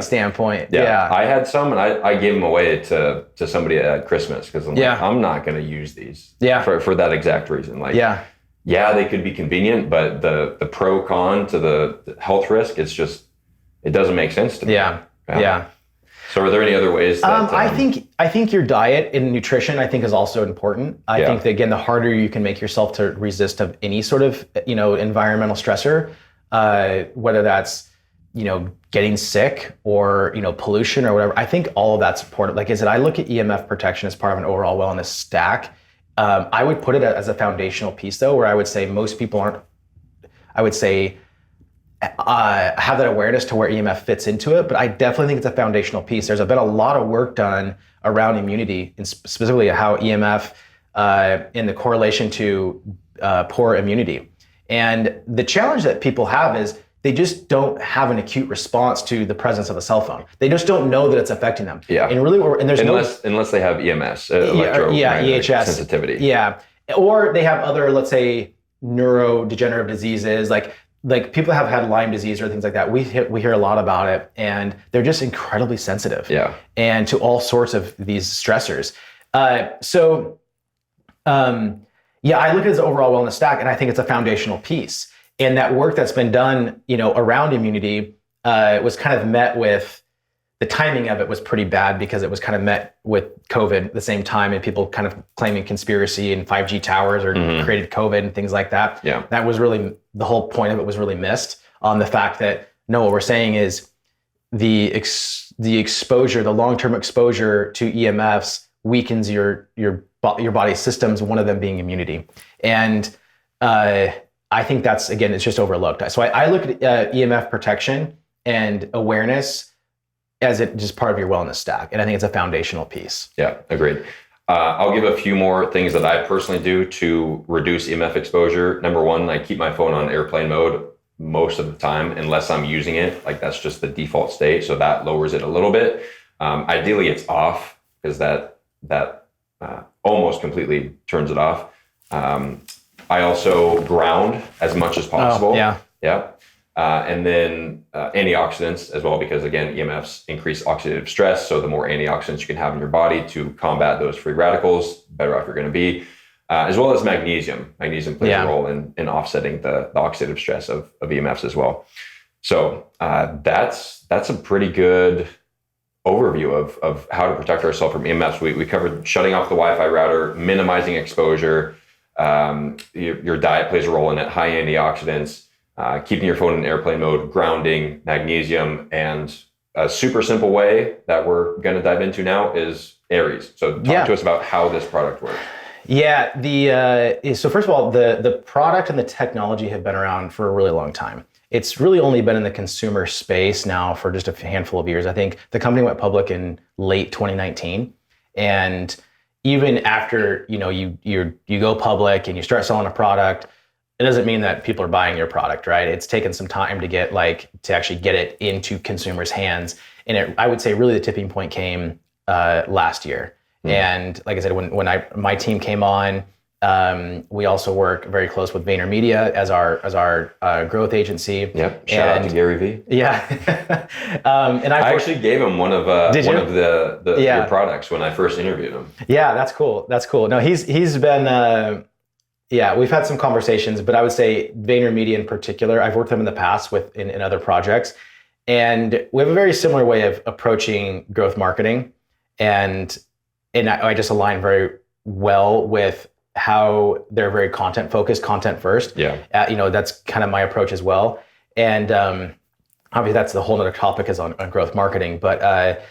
standpoint, I had some and I gave them away to somebody at Christmas because I'm like, I'm not going to use these for that exact reason. Like, they could be convenient, but the pro con to the health risk, it doesn't make sense to me. Yeah. So are there any other ways that, I think your diet and nutrition, I think, is also important. I think that, again, the harder you can make yourself to resist of any sort of, environmental stressor, whether that's, getting sick or, pollution or whatever, I think all of that's important. Like I said, I look at EMF protection as part of an overall wellness stack. I would put it as a foundational piece, though, where I would say most people have that awareness to where EMF fits into it, but I definitely think it's a foundational piece. There's been a lot of work done around immunity, and specifically how EMF in the correlation to poor immunity. And the challenge that people have is they just don't have an acute response to the presence of a cell phone. They just don't know that it's affecting them. Yeah. And really, there's unless they have EMS, electromagnetic EHS sensitivity. Yeah. Or they have other, let's say, neurodegenerative diseases, like people have had Lyme disease or things like that. We hear a lot about it, and they're just incredibly sensitive. And to all sorts of these stressors. I look at it as an overall wellness stack, and I think it's a foundational piece. And that work that's been done, around immunity was kind of met with, the timing of it was pretty bad because it was kind of met with COVID at the same time, and people kind of claiming conspiracy and 5G towers or created COVID and things like that. Yeah. That was really, the whole point of it was really missed on the fact that, no, what we're saying is the exposure, the long-term exposure to EMFs weakens your body's systems, one of them being immunity. And I think that's, again, it's just overlooked. So I look at EMF protection and awareness as it just part of your wellness stack. And I think it's a foundational piece. Yeah, agreed. I'll give a few more things that I personally do to reduce EMF exposure. Number one, I keep my phone on airplane mode most of the time, unless I'm using it. Like, that's just the default state. So that lowers it a little bit. Ideally it's off, because that almost completely turns it off. I also ground as much as possible. Oh, yeah. And then antioxidants as well, because again, EMFs increase oxidative stress. So the more antioxidants you can have in your body to combat those free radicals, better off you're going to be. As well as magnesium. Magnesium plays a role in offsetting the oxidative stress of EMFs as well. So that's a pretty good overview of how to protect ourselves from EMFs. We covered shutting off the Wi-Fi router, minimizing exposure. Your diet plays a role in it. High antioxidants. Keeping your phone in airplane mode, grounding, magnesium, and a super simple way that we're going to dive into now is Aries. So talk to us about how this product works. Yeah, so first of all, the product and the technology have been around for a really long time. It's really only been in the consumer space now for just a handful of years. I think the company went public in late 2019, and even after, you go public and you start selling a product, it doesn't mean that people are buying your product, right? It's taken some time to to actually get it into consumers' hands. And I would say really the tipping point came last year. And like I said, when my team came on, we also work very close with VaynerMedia as our growth agency. Yep. Shout out to Gary V. Yeah. And I actually gave him one of your products when I first interviewed him. Yeah, that's cool. That's cool. No, he's been. We've had some conversations, but I would say VaynerMedia in particular, I've worked with them in the past in other projects, and we have a very similar way of approaching growth marketing, and I just align very well with how they're very content focused, content first. Yeah. That's kind of my approach as well. And obviously that's the whole other topic is on growth marketing. But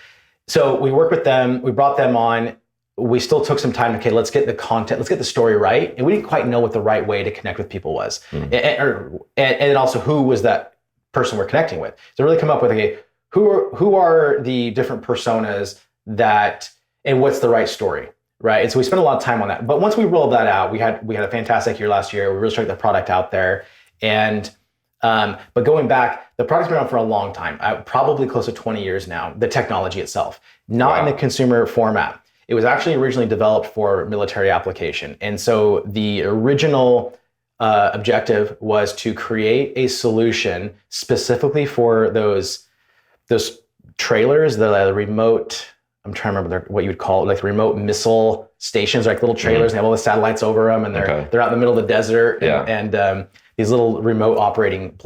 so we worked with them, we brought them on. We still took some time. Okay, let's get the content, let's get the story right. And we didn't quite know what the right way to connect with people was. And also who was that person we're connecting with. So really come up with, okay, who are the different personas and what's the right story, right? And so we spent a lot of time on that. But once we rolled that out, we had a fantastic year last year. We really started the product out there. And but going back, the product's been around for a long time, probably close to 20 years now, the technology itself, not in the consumer format. It was actually originally developed for military application. And so the original objective was to create a solution specifically for those trailers, the remote, I'm trying to remember what you would call it, like the remote missile stations, like little trailers, and they have all the satellites over them, and they're out in the middle of the desert, and these little remote operating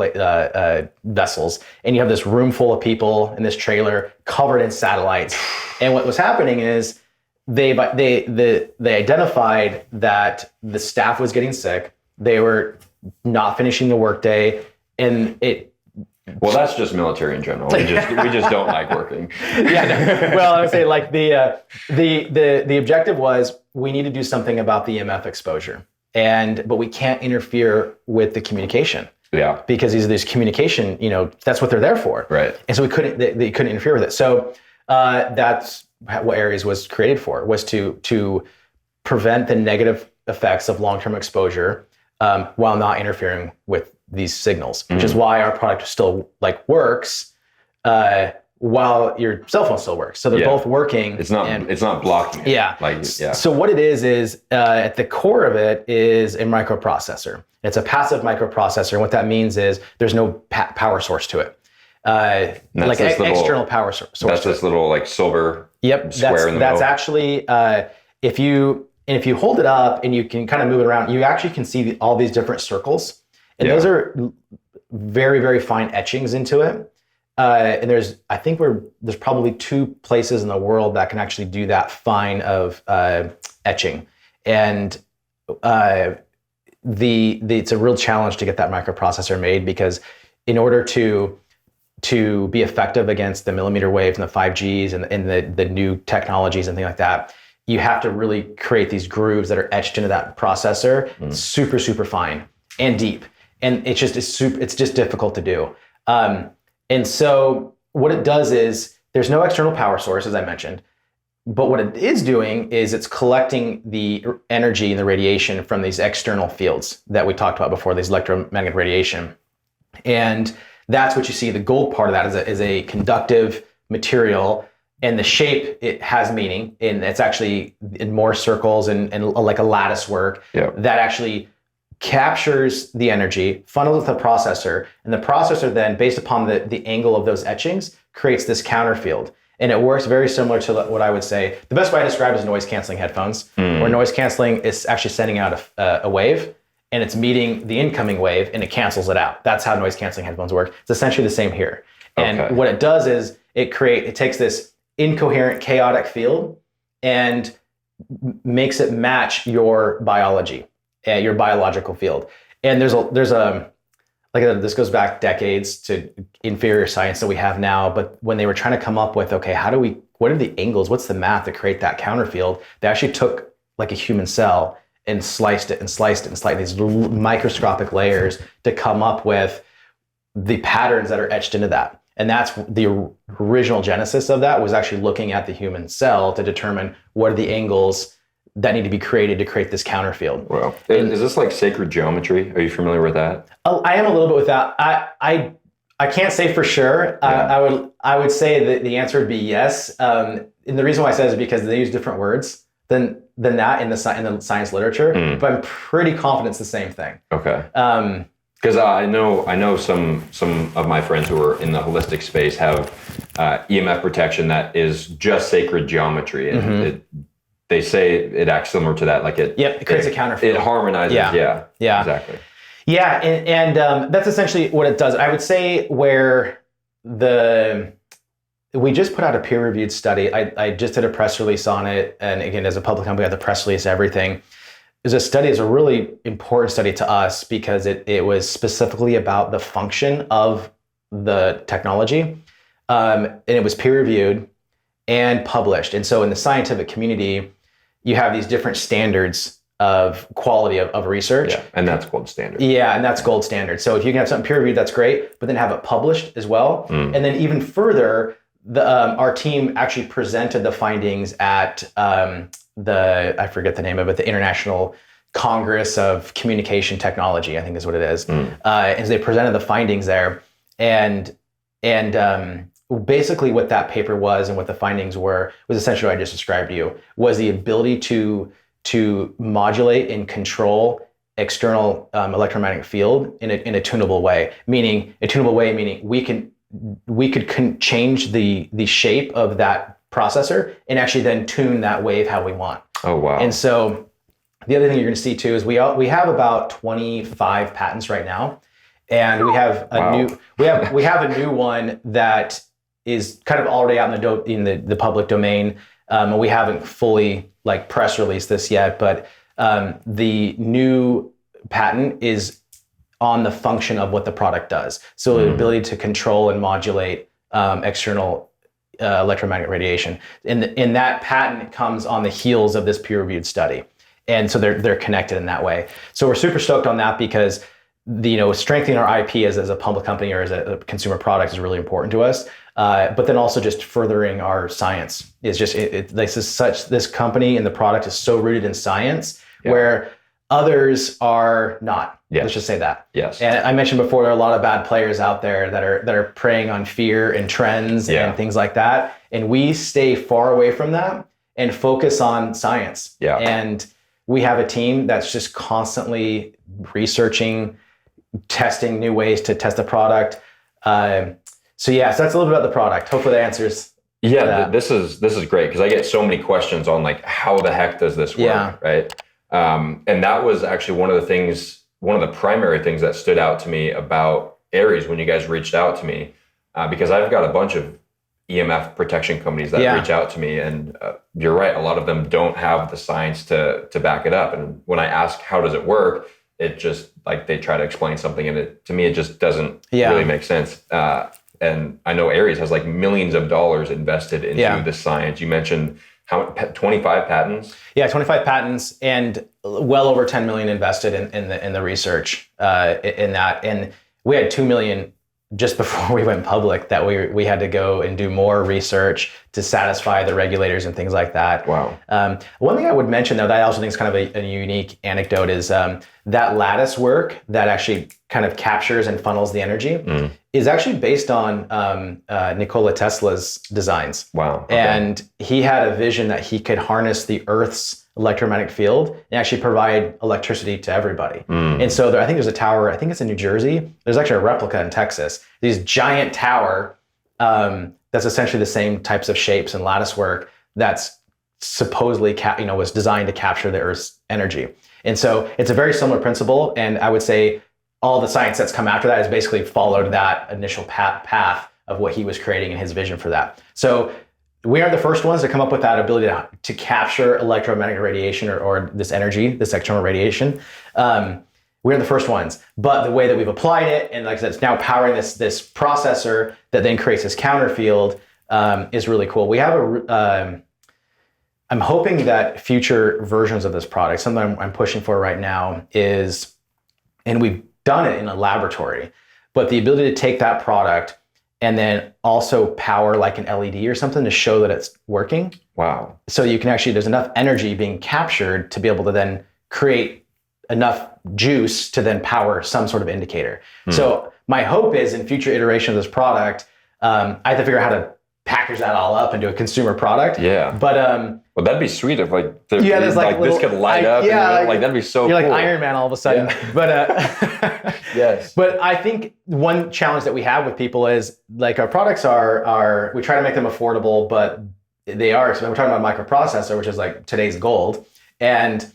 vessels. And you have this room full of people in this trailer covered in satellites. And what was happening is they identified that the staff was getting sick. They were not finishing the workday, and well, that's just military in general. We just don't like working. Well, I would say like the objective was we need to do something about the EMF exposure, but we can't interfere with the communication. Yeah. Because these communication, that's what they're there for. Right. And so they couldn't interfere with it. So that's what Aries was created for, was to prevent the negative effects of long-term exposure while not interfering with these signals, which is why our product still works while your cell phone still works. So they're both working. It's not blocking it. Yeah. So what it is at the core of it is a microprocessor. It's a passive microprocessor. And what that means is there's no power source to it. External power source. That's this little silver square in the middle. That's actually, if you hold it up and you can kind of move it around, you actually can see all these different circles. And those are very, very fine etchings into it. And there's probably 2 places in the world that can actually do that fine of etching. And it's a real challenge to get that microprocessor made, because in order to be effective against the millimeter waves and the 5Gs and the new technologies and things like that, you have to really create these grooves that are etched into that processor, super, super fine and deep. And it's just difficult to do. And so what it does is there's no external power source, as I mentioned, but what it is doing is it's collecting the energy and the radiation from these external fields that we talked about before, these electromagnetic radiation. And that's what you see. The gold part of that is a conductive material, and the shape, it has meaning, and it's actually in more circles and like a lattice work that actually captures the energy, funnels it to the processor, and the processor then, based upon the angle of those etchings, creates this counter field. And it works very similar to what I would say, the best way I describe it is noise canceling headphones, where noise canceling is actually sending out a wave, and it's meeting the incoming wave, and it cancels it out. That's how noise canceling headphones work. It's essentially the same here. And what it does is it takes this incoherent, chaotic field and makes it match your biology, your biological field. And this goes back decades to inferior science that we have now. But when they were trying to come up with, okay, what are the angles? What's the math to create that counter field? They actually took like a human cell and sliced it and sliced it and sliced these little microscopic layers to come up with the patterns that are etched into that. And that's the original genesis of that, was actually looking at the human cell to determine what are the angles that need to be created to create this counter field. Wow. Is this like sacred geometry? Are you familiar with that? I am a little bit with that. I can't say for sure. I would say that the answer would be yes. And the reason why I say is because they use different words than that in the science literature. But I'm pretty confident it's the same thing. Okay. Because I know some of my friends who are in the holistic space have EMF protection that is just sacred geometry, and they say it acts similar to that. Like it creates a counter field. It harmonizes. Yeah. Exactly. Yeah, and that's essentially what it does. I would say where we just put out a peer-reviewed study. I just did a press release on it, and again, as a public company, I have the press release, everything. It's a really important study to us because it was specifically about the function of the technology, and it was peer-reviewed and published. And so in the scientific community, you have these different standards of quality of research. Yeah, and that's gold standard. Yeah, and that's gold standard. So if you can have something peer-reviewed, that's great, but then have it published as well. And then even further, our team actually presented the findings at I forget the name of it, the International Congress of Communication Technology, I think is what it is. And they presented the findings there. And basically what that paper was and what the findings were was essentially what I just described to you, was the ability to modulate and control external electromagnetic field in a tunable way. Meaning we could change the shape of that processor and actually then tune that wave how we want. Oh wow! And so the other thing you're going to see too is we have about 25 patents right now, and we have a new one that is kind of already out in the public domain. And we haven't fully press released this yet, but the new patent is on the function of what the product does. So the ability to control and modulate external electromagnetic radiation. And that patent comes on the heels of this peer-reviewed study. And so they're connected in that way. So we're super stoked on that because strengthening our IP as a public company or as a consumer product is really important to us. But then also just furthering our science is just this company and the product is so rooted in science where others are not. Yes. Let's just say that. Yes. And I mentioned before, there are a lot of bad players out there that are preying on fear and trends and things like that. And we stay far away from that and focus on science. Yeah. And we have a team that's just constantly researching, testing new ways to test the product. So that's a little bit about the product. Hopefully that answers. Yeah, this is great because I get so many questions on how the heck does this work, right? And that was actually one of the primary things that stood out to me about Aries when you guys reached out to me, because I've got a bunch of EMF protection companies that reach out to me, and you're right, a lot of them don't have the science to back it up. And when I ask how does it work, it just they try to explain something, and to me it just doesn't really make sense. And I know Aries has millions of dollars invested into the science. You mentioned 25 patents? Yeah, 25 patents and well over 10 million invested in the research in that. And we had 2 million just before we went public that we had to go and do more research to satisfy the regulators and things like that. Wow. One thing I would mention though, that I also think is kind of a unique anecdote is that lattice work that actually kind of captures and funnels the energy is actually based on Nikola Tesla's designs. Wow. Okay. And he had a vision that he could harness the Earth's electromagnetic field and actually provide electricity to everybody. And so I think there's a tower, I think it's in New Jersey. There's actually a replica in Texas. This giant tower that's essentially the same types of shapes and lattice work that's supposedly was designed to capture the Earth's energy. And so it's a very similar principle. And I would say all the science that's come after that has basically followed that initial path of what he was creating and his vision for that. So we are the first ones to come up with that ability to capture electromagnetic radiation or this energy, this external radiation. We're the first ones, but the way that we've applied it, and like I said, it's now powering this processor that then creates this counter field is really cool. We have I'm hoping that future versions of this product, something I'm pushing for right now is, and we've done it in a laboratory, but the ability to take that product and then also power like an LED or something to show that it's working. Wow. So you can actually, there's enough energy being captured to be able to then create enough juice to then power some sort of indicator. So my hope is in future iteration of this product, I have to figure out how to package that all up into a consumer product. Yeah. But well, that'd be sweet if like, there's like this could light up. Yeah, and, like that'd be so you're cool. like Iron Man all of a sudden. Yeah. But yes. But I think one challenge that we have with people is like our products are we try to make them affordable, but they are. So we're talking about microprocessor, which is like today's gold, and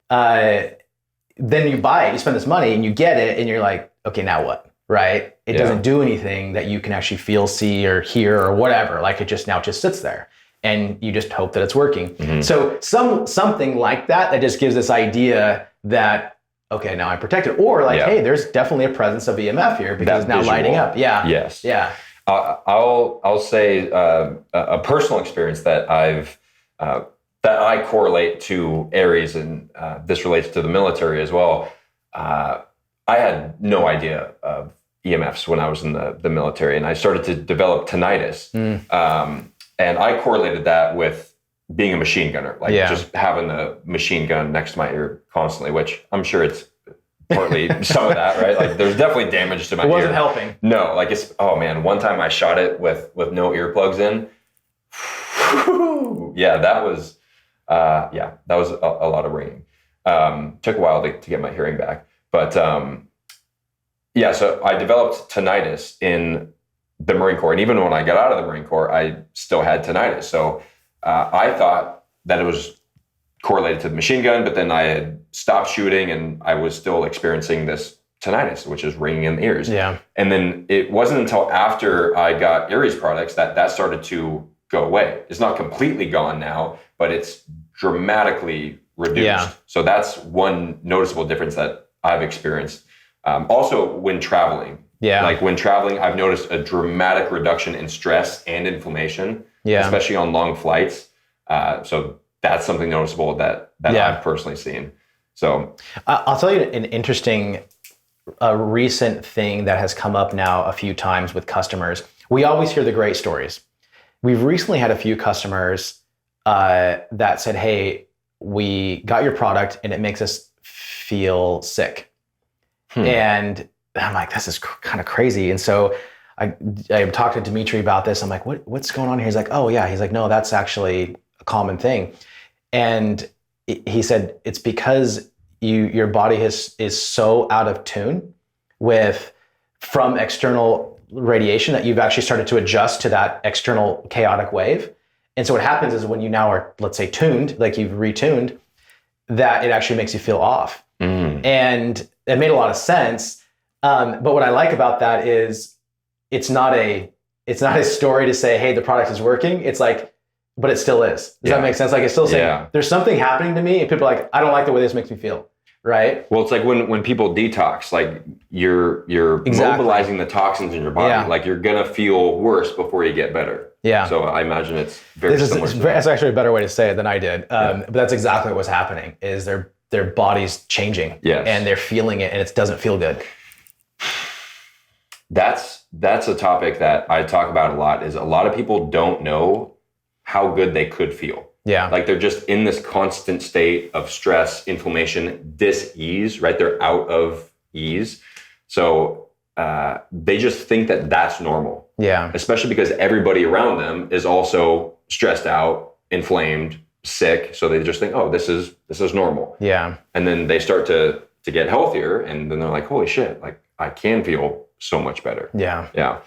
then you buy it, you spend this money, and you get it, and you're like, okay, now what? Right? It doesn't do anything that you can actually feel, see, or hear, or whatever. Like it just sits there, and you just hope that it's working. So something like that just gives this idea that, okay, now I'm protected, or like, hey, there's definitely a presence of EMF here because it's now lighting up. Yeah. Yes. Yeah. I'll say a personal experience that I correlate to Aries, and this relates to the military as well. I had no idea of EMFs when I was in the military, and I started to develop tinnitus. And I correlated that with being a machine gunner, like just having the machine gun next to my ear constantly, which I'm sure it's partly some of that, right? Like there's definitely damage to my ear. It wasn't helping. No, like oh man, one time I shot it with no earplugs in. Yeah, that was a lot of ringing. Took a while to get my hearing back. But so I developed tinnitus in the Marine Corps. And even when I got out of the Marine Corps, I still had tinnitus. So I thought that it was correlated to the machine gun, but then I had stopped shooting and I was still experiencing this tinnitus, which is ringing in the ears. Yeah. And then it wasn't until after I got Aries products that started to go away. It's not completely gone now, but it's dramatically reduced. Yeah. So that's one noticeable difference that I've experienced. Also when traveling. Yeah. Like when traveling, I've noticed a dramatic reduction in stress and inflammation, especially on long flights. So that's something noticeable that I've personally seen. So I'll tell you an interesting, recent thing that has come up now a few times with customers. We always hear the great stories. We've recently had a few customers that said, hey, we got your product and it makes us feel sick. And I'm like, this is kind of crazy. And so I talked to Dimitri about this. I'm like, what's going on here? He's like, oh yeah. He's like, no, that's actually a common thing. And he said, it's because your body is so out of tune from external radiation that you've actually started to adjust to that external chaotic wave. And so what happens is when you now are, let's say, tuned, like you've retuned, that it actually makes you feel off. And it made a lot of sense. But what I like about that is it's not a story to say, hey, the product is working. It's like, but it still is. Does that make sense? Like it's still saying there's something happening to me and people are like, I don't like the way this makes me feel. Right. Well, it's like when people detox, like you're mobilizing the toxins in your body. Yeah. Like you're going to feel worse before you get better. Yeah. So I imagine it's very similar to that. That's actually a better way to say it than I did. But that's exactly what was happening is their body's changing and they're feeling it and it doesn't feel good. That's a topic that I talk about a lot is a lot of people don't know how good they could feel. Yeah. Like they're just in this constant state of stress, inflammation, dis-ease, right? They're out of ease. So they just think that that's normal. Yeah. Especially because everybody around them is also stressed out, inflamed, sick. So they just think, oh, this is normal. Yeah. And then they start to get healthier and then they're like, holy shit, like I can feel so much better. Yeah. Yeah.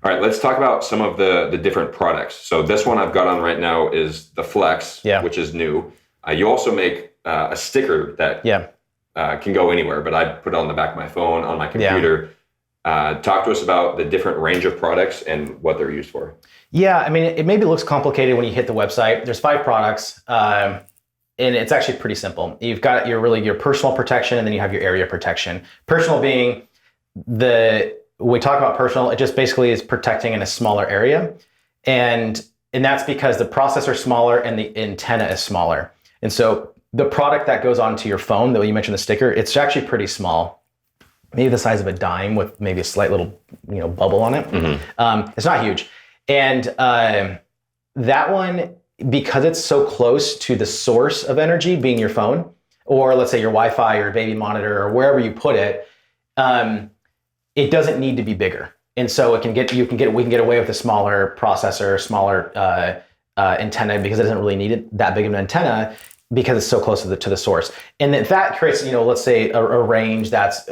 All right, let's talk about some of the different products. So this one I've got on right now is the Flex, which is new. You also make a sticker that can go anywhere, but I put it on the back of my phone, on my computer. Talk to us about the different range of products and what they're used for. Yeah, I mean, it maybe looks complicated when you hit the website. There's 5 products, and it's actually pretty simple. You've got your personal protection, and then you have your area protection. Personal being when we talk about personal, it just basically is protecting in a smaller area. And that's because the processor is smaller and the antenna is smaller. And so the product that goes onto your phone, that you mentioned the sticker, it's actually pretty small. maybe the size of a dime with maybe a slight little, bubble on it. It's not huge. And that one, because it's so close to the source of energy being your phone, or let's say your Wi-Fi or baby monitor or wherever you put it, it doesn't need to be bigger. And so we can get away with a smaller processor, smaller antenna, because it doesn't really need that big of an antenna because it's so close to the source. And that creates, let's say a range that's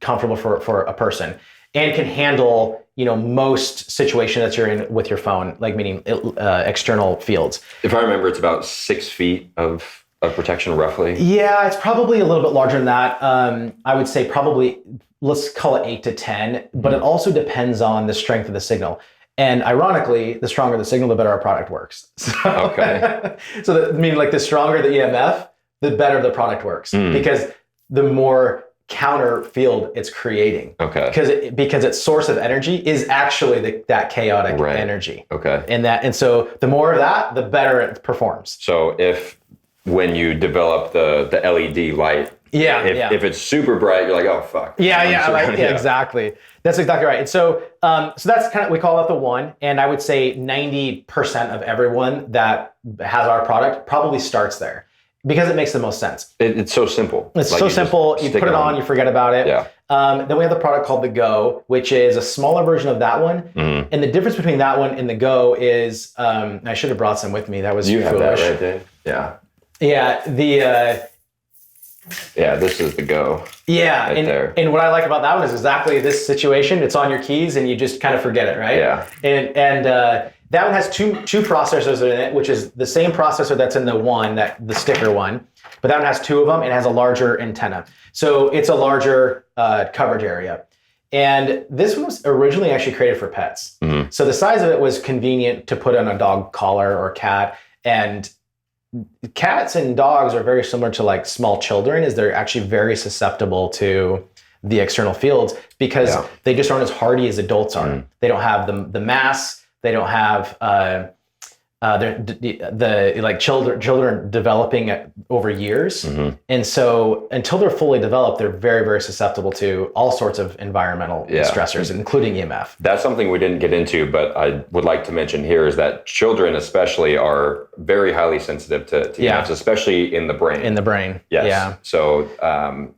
comfortable for a person and can handle, most situations that you're in with your phone, like meaning external fields. If I remember, it's about 6 feet of protection roughly. Yeah, it's probably a little bit larger than that. I would say probably, let's call it 8 to 10, but it also depends on the strength of the signal. And ironically, the stronger the signal, the better our product works. So, Okay. So meaning like the stronger the EMF, the better the product works, because the more counter field it's creating. Okay. Because its source of energy is actually that chaotic energy. Okay. And so the more of that, the better it performs. So when you develop the LED light, if it's super bright, you're like, oh fuck. Exactly. That's exactly right. And so that's kind of, we call that the one. And I would say 90% of everyone that has our product probably starts there because it makes the most sense. It's so simple. It's so simple. You put it on, you forget about it. Yeah. Then we have the product called the Go, which is a smaller version of that one. And the difference between that one and the Go is, I should have brought some with me. That was you foolish. have that right, Dave? Yeah. Yeah. This is the Go. Yeah, right there. And what I like about that one is exactly this situation. It's on your keys, and you just kind of forget it, right? Yeah. And that one has two processors in it, which is the same processor that's in the sticker one, but that one has two of them and has a larger antenna. So it's a larger coverage area. And this one was originally actually created for pets. So the size of it was convenient to put on a dog collar or cat. And cats and dogs are very similar to like small children, is they're actually very susceptible to the external fields because they just aren't as hardy as adults are. They don't have the mass. They don't have children developing over years. And so until they're fully developed, they're very, very susceptible to all sorts of environmental stressors, including EMF. That's something we didn't get into, but I would like to mention here is that children especially are very highly sensitive to EMFs, especially in the brain. In the brain. Yes. Yeah. So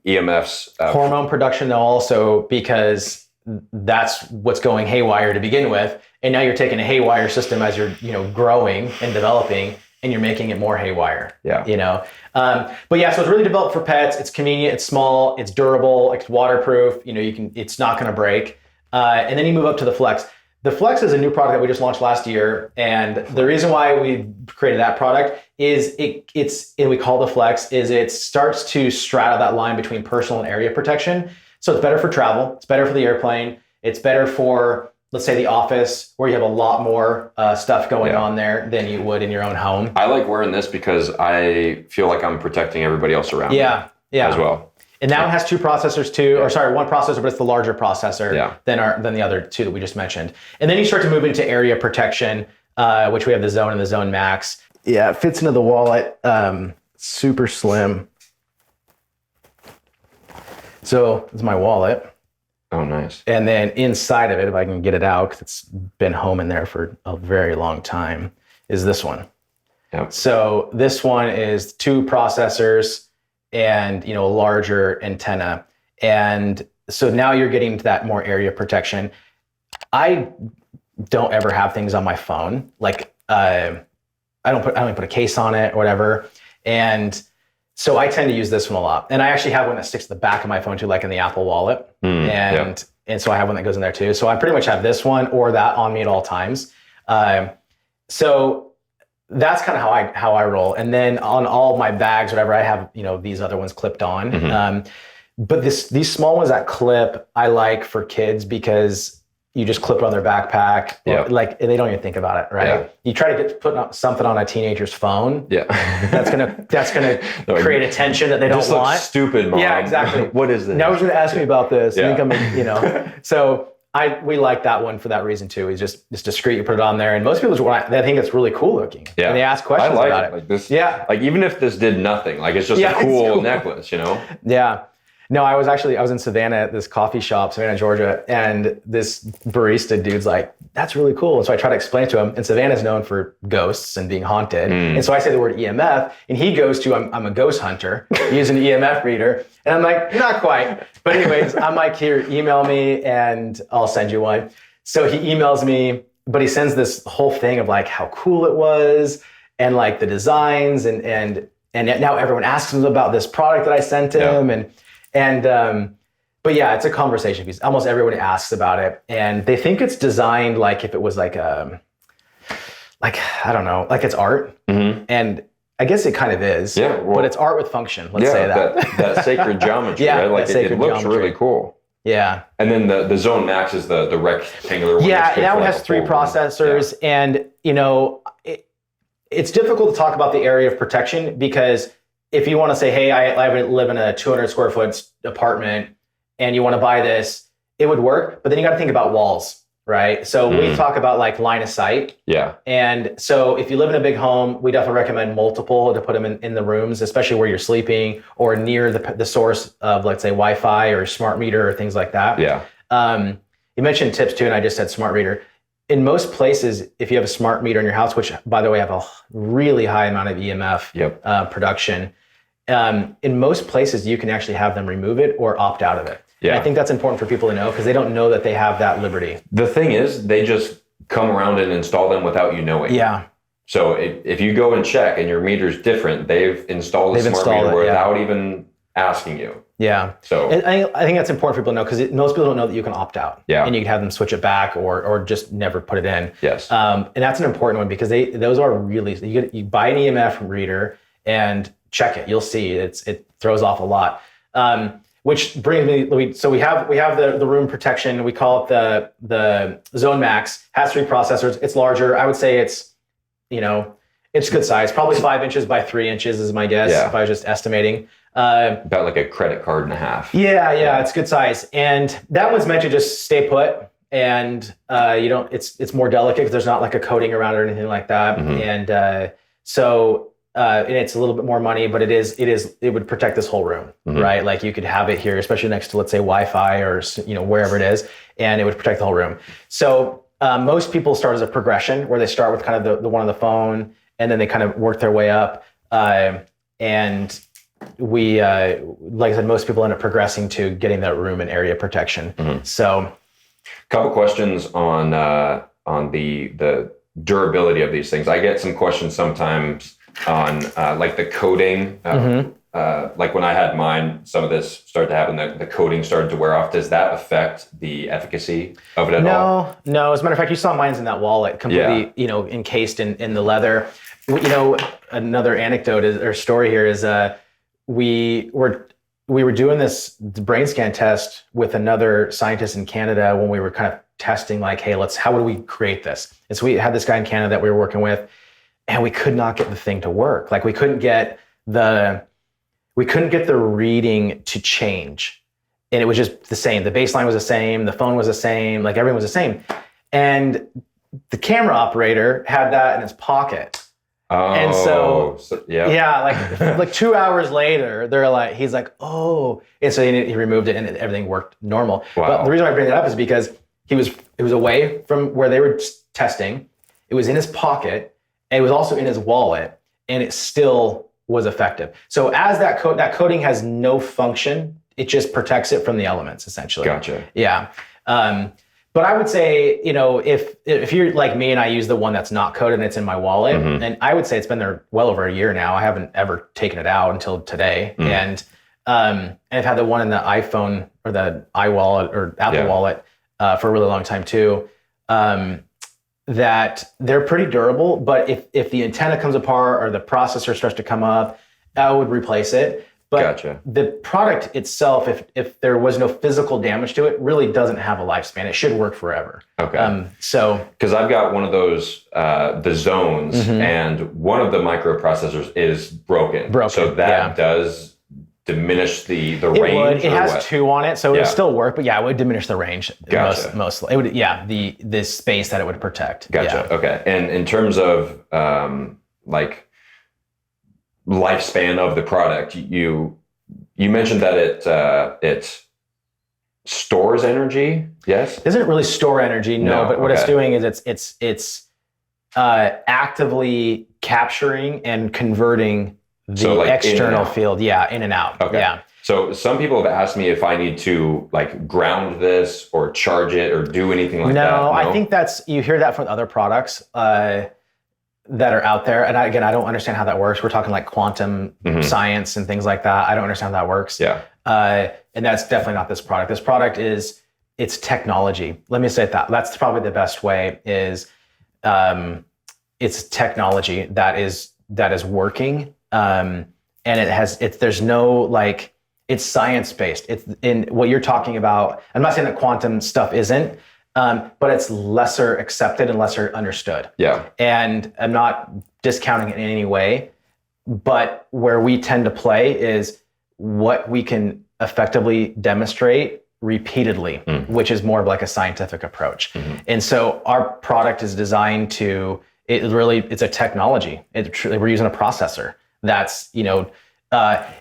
EMFs. Hormone production also, because that's what's going haywire to begin with. And now you're taking a haywire system as you're, growing and developing, and you're making it more haywire. Yeah. But yeah, so it's really developed for pets. It's convenient. It's small. It's durable. It's waterproof. It's not going to break. And then you move up to the Flex. The Flex is a new product that we just launched last year, and the reason why we created that product is and we call the Flex is it starts to straddle that line between personal and area protection. So it's better for travel. It's better for the airplane. It's better for, let's say, the office, where you have a lot more stuff going on there than you would in your own home. I like wearing this because I feel like I'm protecting everybody else around me as well. And that one has two processors too, or sorry, one processor, but it's the larger processor than the other two that we just mentioned. And then you start to move into area protection, which we have the Zone and the Zone Max. Yeah, it fits into the wallet, super slim. So it's my wallet. Oh, nice. And then inside of it, if I can get it out, because it's been home in there for a very long time, is this one. Yep. So this one is two processors and, a larger antenna. And so now you're getting to that more area protection. I don't ever have things on my phone. Like, I don't even put a case on it or whatever. And so I tend to use this one a lot. And I actually have one that sticks to the back of my phone too, like in the Apple Wallet. And so I have one that goes in there too. So I pretty much have this one or that on me at all times. So that's kind of how I roll. And then on all my bags, whatever, I have, these other ones clipped on. But these small ones that clip, I like for kids because you just clip it on their backpack, and they don't even think about it, right? Yeah. You try to put something on a teenager's phone. Yeah, that's gonna create attention that they don't want. Looks stupid, Mom. Yeah, exactly. What is this? Now who's gonna ask me about this? I think So we like that one for that reason too. It's just discreet. You put it on there, and most people they think it's really cool looking. Yeah, and they ask questions about it. Like this. Yeah, like even if this did nothing, like it's just a cool necklace, Yeah. No, I was in Savannah at this coffee shop, Savannah, Georgia, and this barista dude's like, that's really cool. And so I try to explain to him, and Savannah's known for ghosts and being haunted. And so I say the word EMF, and he goes to, I'm a ghost hunter, using an EMF reader. And I'm like, not quite. But anyways, I'm like, here, email me and I'll send you one. So he emails me, but he sends this whole thing of like how cool it was and like the designs and now everyone asks him about this product that I sent him. But yeah, it's a conversation piece. Almost everyone asks about it, and they think it's designed like if it was like I don't know, like it's art. And I guess it kind of is. Yeah, well, but it's art with function. Let's say that. that sacred geometry. Right? Like it looks geometry. Really cool. Yeah. And then the Zone Max is the rectangular one. Yeah, that one has 3 processors, and you know, it's difficult to talk about the area of protection because if you want to say, hey, I live in a 200 square foot apartment and you want to buy this, it would work. But then you got to think about walls, right? So we talk about like line of sight. Yeah. And so if you live in a big home, we definitely recommend multiple to put them in the rooms, especially where you're sleeping or near the source of, let's say, Wi-Fi or smart meter or things like that. Yeah. You mentioned tips too, and I just said smart meter. In most places, if you have a smart meter in your house, which by the way, have a really high amount of EMF production, in most places, you can actually have them remove it or opt out of it. Yeah. And I think that's important for people to know because they don't know that they have that liberty. The thing is, they just come around and install them without you knowing. Yeah. So if you go and check and your meter's different, they've installed a smart meter without even asking you. Yeah. So and I think that's important for people to know because most people don't know that you can opt out. Yeah. And you can have them switch it back or just never put it in. Yes. And that's an important one because those are really, you buy an EMF reader and check it. You'll see it throws off a lot. Which brings me, so we have the room protection. We call it the Zone Max. Has 3 processors. It's larger. I would say it's good size. Probably 5 inches by 3 inches is my guess. If I was just estimating. About like a credit card and a half. Yeah, it's good size. And that one's meant to just stay put. And it's more delicate because there's not like a coating around it or anything like that. And and it's a little bit more money, but it would protect this whole room, right? Like you could have it here, especially next to, let's say, Wi-Fi or wherever it is, and it would protect the whole room. So most people start as a progression where they start with kind of the one on the phone, and then they kind of work their way up. And we, like I said, most people end up progressing to getting that room and area protection. So, a couple questions on the durability of these things. I get some questions sometimes on like the coating. Like when I had mine, some of this started to happen. The coating started to wear off. Does that affect the efficacy of it at all? No. As a matter of fact, you saw mine's in that wallet, completely, encased in the leather. Another anecdote or story here is we were doing this brain scan test with another scientist in Canada when we were kind of testing like, hey, how would we create this? And so we had this guy in Canada that we were working with, and we could not get the thing to work. Like we couldn't get the reading to change. And it was just the same. The baseline was the same. The phone was the same. Like everything was the same. And the camera operator had that in his pocket. Oh, and so like 2 hours later, he's like, oh, and so he removed it and everything worked normal. Wow. But the reason why I bring that up is because it was away from where they were testing. It was in his pocket, and it was also in his wallet, and it still was effective. So as that coating has no function, it just protects it from the elements, essentially. Gotcha. Yeah. But I would say, if you're like me and I use the one that's not coated and it's in my wallet, and I would say it's been there well over a year now. I haven't ever taken it out until today. And I've had the one in the iPhone or the iWallet or Apple Wallet for a really long time too. That they're pretty durable, but if the antenna comes apart or the processor starts to come up, I would replace it. But the product itself, if there was no physical damage to it, really doesn't have a lifespan. It should work forever. Okay. Because I've got one of those, the zones, and one of the microprocessors is broken. So that does diminish the range. It has 2 on it, so it would still work, but it would diminish the range. Mostly. It would, the space that it would protect. Gotcha. Yeah. Okay. And in terms of like lifespan of the product, You mentioned that it stores energy. Yes. It doesn't really store energy, no. But what it's doing is it's actively capturing and converting the external field, in and out. Okay. Yeah. So some people have asked me if I need to like ground this or charge it or do anything like that. No, I think you hear that from other products that are out there. And I don't understand how that works. We're talking like quantum science and things like that. I don't understand how that works. Yeah. And that's definitely not this product. This product it's technology. Let me say that. That's probably the best way is it's technology that is working. And there's no like, it's science-based. It's in what you're talking about. I'm not saying that quantum stuff isn't, but it's lesser accepted and lesser understood. Yeah. And I'm not discounting it in any way, but where we tend to play is what we can effectively demonstrate repeatedly, which is more of like a scientific approach. And so our product is designed to, it's a technology. We're using a processor that's,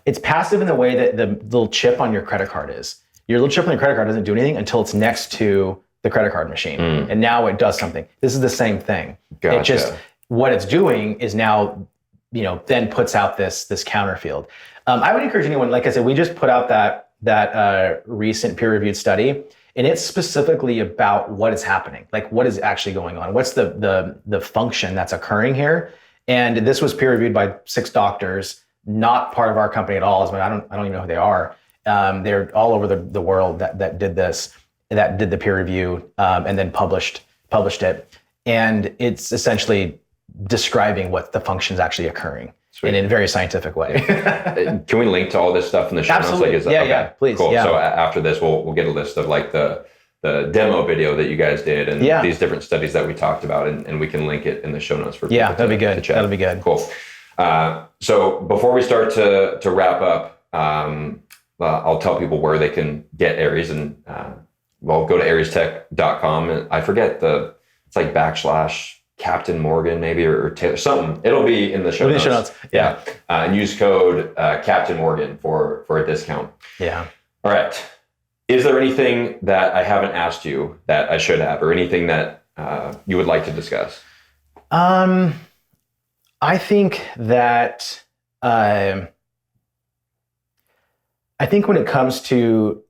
it's passive in the way that the little chip on your credit card is. Your little chip on your credit card doesn't do anything until it's next to the credit card machine. And now it does something. This is the same thing. Gotcha. It just, what it's doing is now, then puts out this counter field. I would encourage anyone, like I said, we just put out that recent peer-reviewed study, and it's specifically about what is happening, like what is actually going on. What's the function that's occurring here? And this was peer-reviewed by 6 doctors, not part of our company at all. I don't even know who they are. They're all over the world that did this, that did the peer review, and then published it. And it's essentially describing what the function is actually occurring. Sweet. In a very scientific way. Can we link to all this stuff in the show notes? Absolutely. Yeah, please. Cool. Yeah. So after this, we'll get a list of like the demo video that you guys did and these different studies that we talked about, and we can link it in the show notes for people. Yeah, that'd be good. That'll be good. Cool. So before we start to wrap up, I'll tell people where they can get Aries, and go to ariestech.com. And I forget it's like / Captain Morgan maybe or Taylor, something. It'll be in the show notes. Yeah. And use code Captain Morgan for a discount. Yeah. All right. Is there anything that I haven't asked you that I should have, or anything that you would like to discuss? I think that I think when it comes to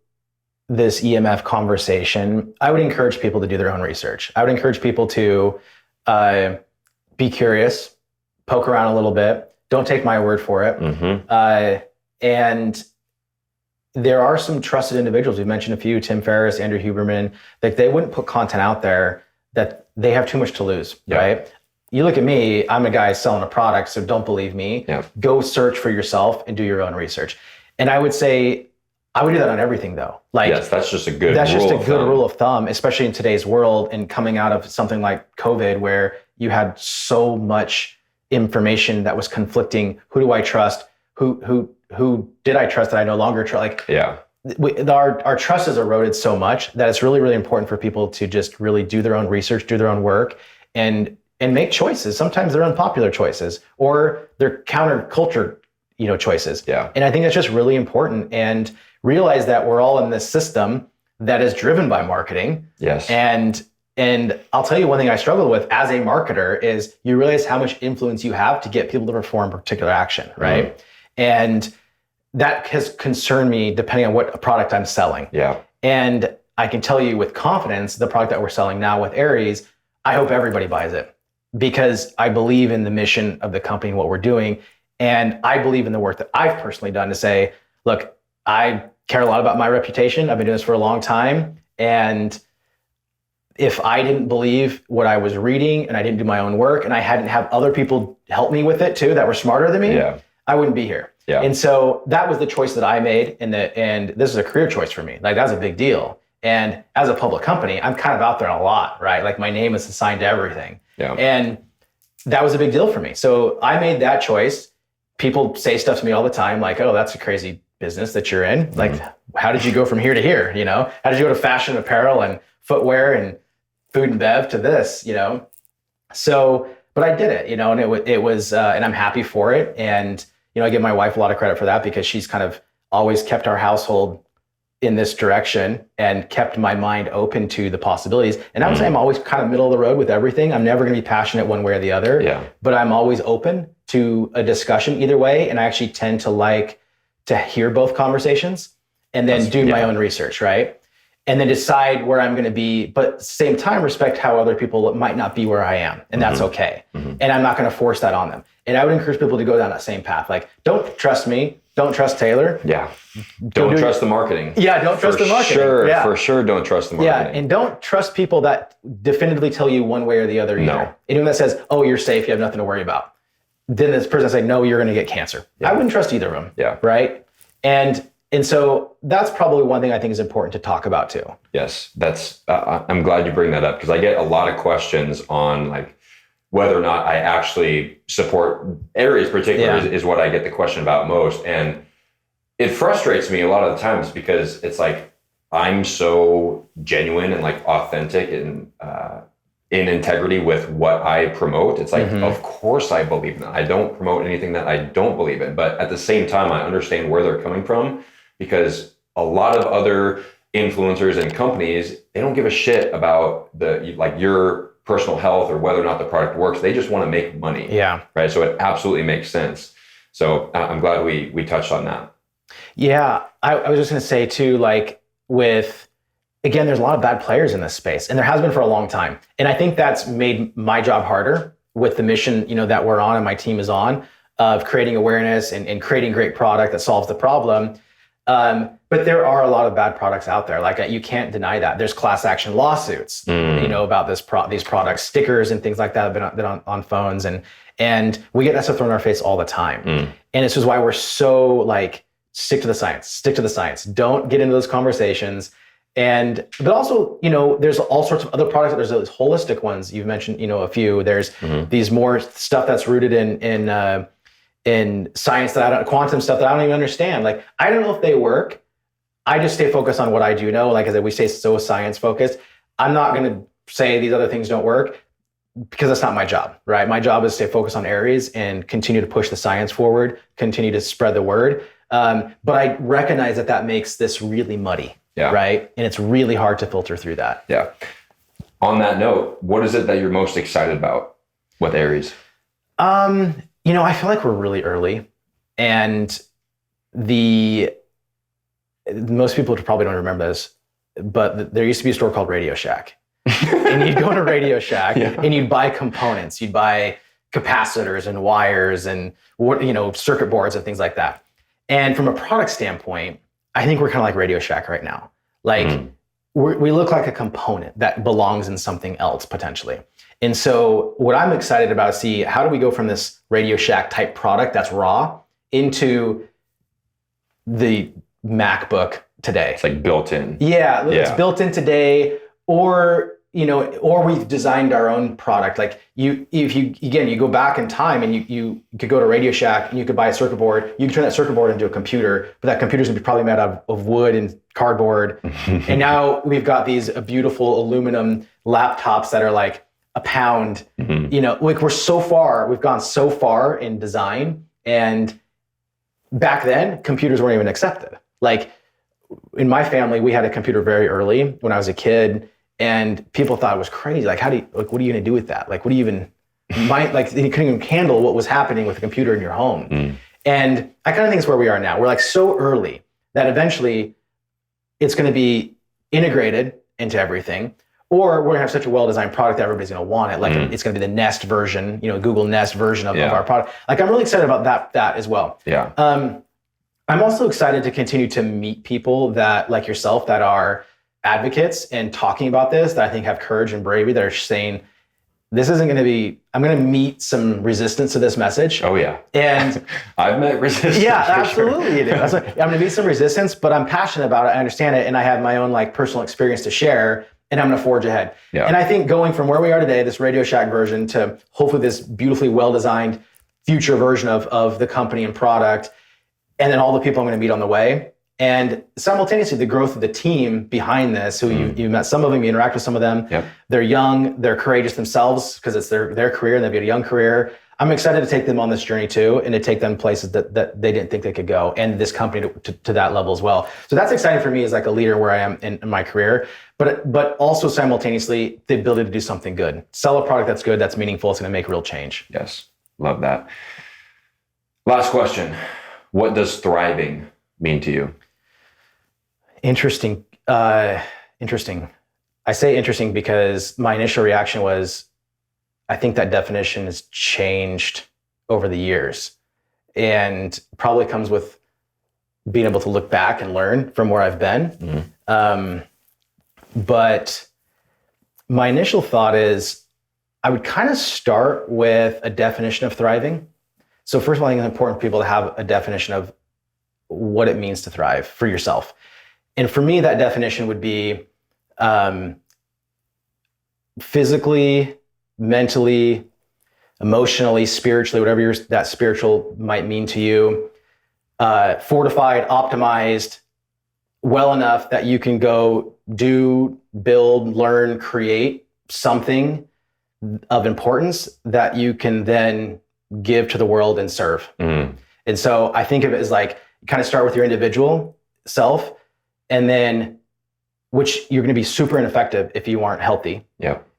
this EMF conversation, I would encourage people to do their own research. I would encourage people to be curious, poke around a little bit. Don't take my word for it. And there are some trusted individuals. We mentioned a few: Tim Ferriss, Andrew Huberman. Like, they wouldn't put content out there that they have too much to lose, right? You look at me, I'm a guy selling a product, so don't believe me. Go search for yourself and do your own research. And I would say, I would do that on everything though. Like, yes, that's just a good rule of thumb, especially in today's world and coming out of something like COVID, where you had so much information that was conflicting. Who do I trust? Who did I trust that I no longer trust? Our trust is eroded so much that it's really, really important for people to just really do their own research, do their own work, and make choices. Sometimes they're unpopular choices, or they're counterculture, choices. And I think that's just really important. And realize that we're all in this system that is driven by marketing. Yes. And I'll tell you one thing I struggle with as a marketer is you realize how much influence you have to get people to perform particular action, right? And that has concerned me depending on what product I'm selling. And I can tell you with confidence, the product that we're selling now with Aries, I hope everybody buys it, because I believe in the mission of the company and what we're doing. And I believe in the work that I've personally done to say, look, I care a lot about my reputation. I've been doing this for a long time. And if I didn't believe what I was reading, and I didn't do my own work, and I hadn't have other people help me with it too, that were smarter than me, I wouldn't be here. And so that was the choice that I made. And this is a career choice for me. Like, that's a big deal. And as a public company, I'm kind of out there a lot, right? Like, my name is assigned to everything. And that was a big deal for me. So I made that choice. People say stuff to me all the time, like, oh, that's a crazy business that you're in. Like, how did you go from here to here? How did you go to fashion apparel and footwear and food and bev to this, So, but I did it, and it was, and I'm happy for it. And, I give my wife a lot of credit for that, because she's kind of always kept our household in this direction and kept my mind open to the possibilities. And I would say I'm always kind of middle of the road with everything. I'm never going to be passionate one way or the other, but I'm always open to a discussion either way. And I actually tend to like to hear both conversations and then do my own research, right? And then decide where I'm going to be, but at the same time, respect how other people might not be where I am. And that's okay. And I'm not going to force that on them. And I would encourage people to go down that same path. Like, don't trust me. Don't trust Taylor. Don't trust the marketing. Don't trust the marketing. For sure, don't trust the marketing. And don't trust people that definitively tell you one way or the other either. Anyone that says, oh, you're safe, you have nothing to worry about. Then this person say, no, you're going to get cancer. I wouldn't trust either of them. Right? And so that's probably one thing I think is important to talk about too. Yes, that's. I'm glad you bring that up because I get a lot of questions on like whether or not I actually support Aries particularly is what I get the question about most. And it frustrates me a lot of the times because it's like, I'm so genuine and like authentic and in integrity with what I promote. It's like, of course I believe in that. I don't promote anything that I don't believe in, but at the same time, I understand where they're coming from because a lot of other influencers and companies, they don't give a shit about your personal health or whether or not the product works. They just want to make money. Right. So it absolutely makes sense. So I'm glad we touched on that. I was just going to say too, like again, there's a lot of bad players in this space and there has been for a long time. And I think that's made my job harder with the mission, that we're on and my team is on of creating awareness and creating great product that solves the problem. But there are a lot of bad products out there. Like you can't deny that. There's class action lawsuits, about these products, stickers and things like that have been on phones, and we get that stuff thrown in our face all the time. And this is why we're so like stick to the science. Don't get into those conversations. But also, there's all sorts of other products. There's those holistic ones you've mentioned, a few. There's these more stuff that's rooted in science quantum stuff that I don't even understand. Like, I don't know if they work. I just stay focused on what I do know. Like I said, we stay so science focused. I'm not going to say these other things don't work because that's not my job, right? My job is to stay focused on Aries and continue to push the science forward, continue to spread the word. But I recognize that makes this really muddy, right? And it's really hard to filter through that. On that note, what is it that you're most excited about with Aries? I feel like we're really early, and most people probably don't remember this, but there used to be a store called Radio Shack, and you'd go to Radio Shack and you'd buy components, you'd buy capacitors and wires and circuit boards and things like that. And from a product standpoint, I think we're kind of like Radio Shack right now. Like we look like a component that belongs in something else potentially. And so what I'm excited about is see how do we go from this Radio Shack type product that's raw into the MacBook today. It's like built in. It's built in today, or we've designed our own product. Like you go back in time and you could go to Radio Shack and you could buy a circuit board. You could turn that circuit board into a computer, but that computer's gonna be probably made out of wood and cardboard. And now we've got these beautiful aluminum laptops that are like a pound. Like we've gone so far in design, and back then computers weren't even accepted. Like in my family, we had a computer very early when I was a kid, and people thought it was crazy. Like, what are you going to do with that? Like, you couldn't even handle what was happening with a computer in your home. And I kind of think it's where we are now. We're like so early that eventually it's going to be integrated into everything, or we're going to have such a well-designed product that everybody's going to want it. Like it's going to be the Nest version, Google Nest version of our product. Like I'm really excited about that as well. I'm also excited to continue to meet people that, like yourself, that are advocates and talking about this, that I think have courage and bravery, that are saying, this isn't going to be, I'm going to meet some resistance to this message. Oh yeah. And I've met resistance. Yeah, absolutely. You do. I'm going to meet some resistance, but I'm passionate about it. I understand it. And I have my own like personal experience to share, and I'm going to forge ahead. And I think going from where we are today, this Radio Shack version, to hopefully this beautifully well-designed future version of the company and product, and then all the people I'm going to meet on the way, and simultaneously the growth of the team behind this, who you met some of them, you interact with some of them. They're young, they're courageous themselves because it's their career, and they've got a young career. I'm excited to take them on this journey too, and to take them places that they didn't think they could go, and this company to that level as well. So that's exciting for me as like a leader where I am in my career, but also simultaneously the ability to do something good, sell a product that's good, that's meaningful, it's going to make real change. Yes, love that. Last question. What does thriving mean to you? Interesting. Interesting. I say interesting because my initial reaction was, I think that definition has changed over the years, and probably comes with being able to look back and learn from where I've been. But my initial thought is I would kind of start with a definition of thriving. So first of all, I think it's important for people to have a definition of what it means to thrive for yourself. And for me, that definition would be physically, mentally, emotionally, spiritually, whatever that spiritual might mean to you, fortified, optimized, well enough that you can go do, build, learn, create something of importance that you can then give to the world and serve. And so I think of it as like, you kind of start with your individual self, and then, which you're going to be super ineffective if you aren't healthy.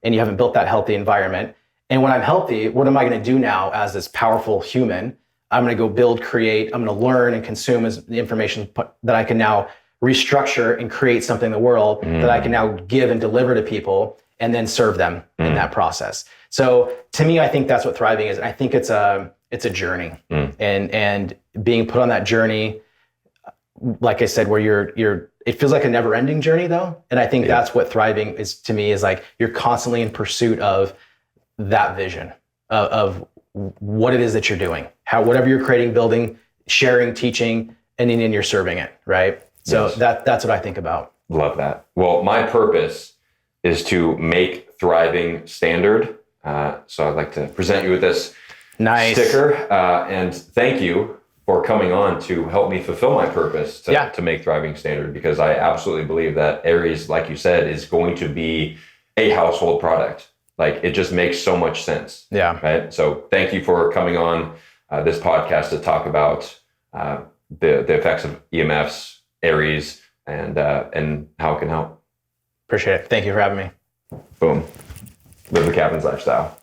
And you haven't built that healthy environment. And when I'm healthy, what am I going to do now as this powerful human? I'm going to go build, create, I'm going to learn and consume as the information that I can now restructure and create something in the world that I can now give and deliver to people and then serve them in that process. So to me, I think that's what thriving is. I think it's a journey, and being put on that journey, like I said, where it feels like a never ending journey though. And I think that's what thriving is to me, is like, you're constantly in pursuit of that vision of what it is that you're doing, whatever you're creating, building, sharing, teaching, and then you're serving it. Right. So that's what I think about. Love that. Well, my purpose is to make thriving standard. So I'd like to present you with this sticker, and thank you for coming on to help me fulfill my purpose to make thriving standard, because I absolutely believe that Aries, like you said, is going to be a household product. Like, it just makes so much sense. Right. So thank you for coming on this podcast to talk about the effects of EMFs, Aries, and how it can help. Appreciate it. Thank you for having me. Boom. Live the captain's lifestyle.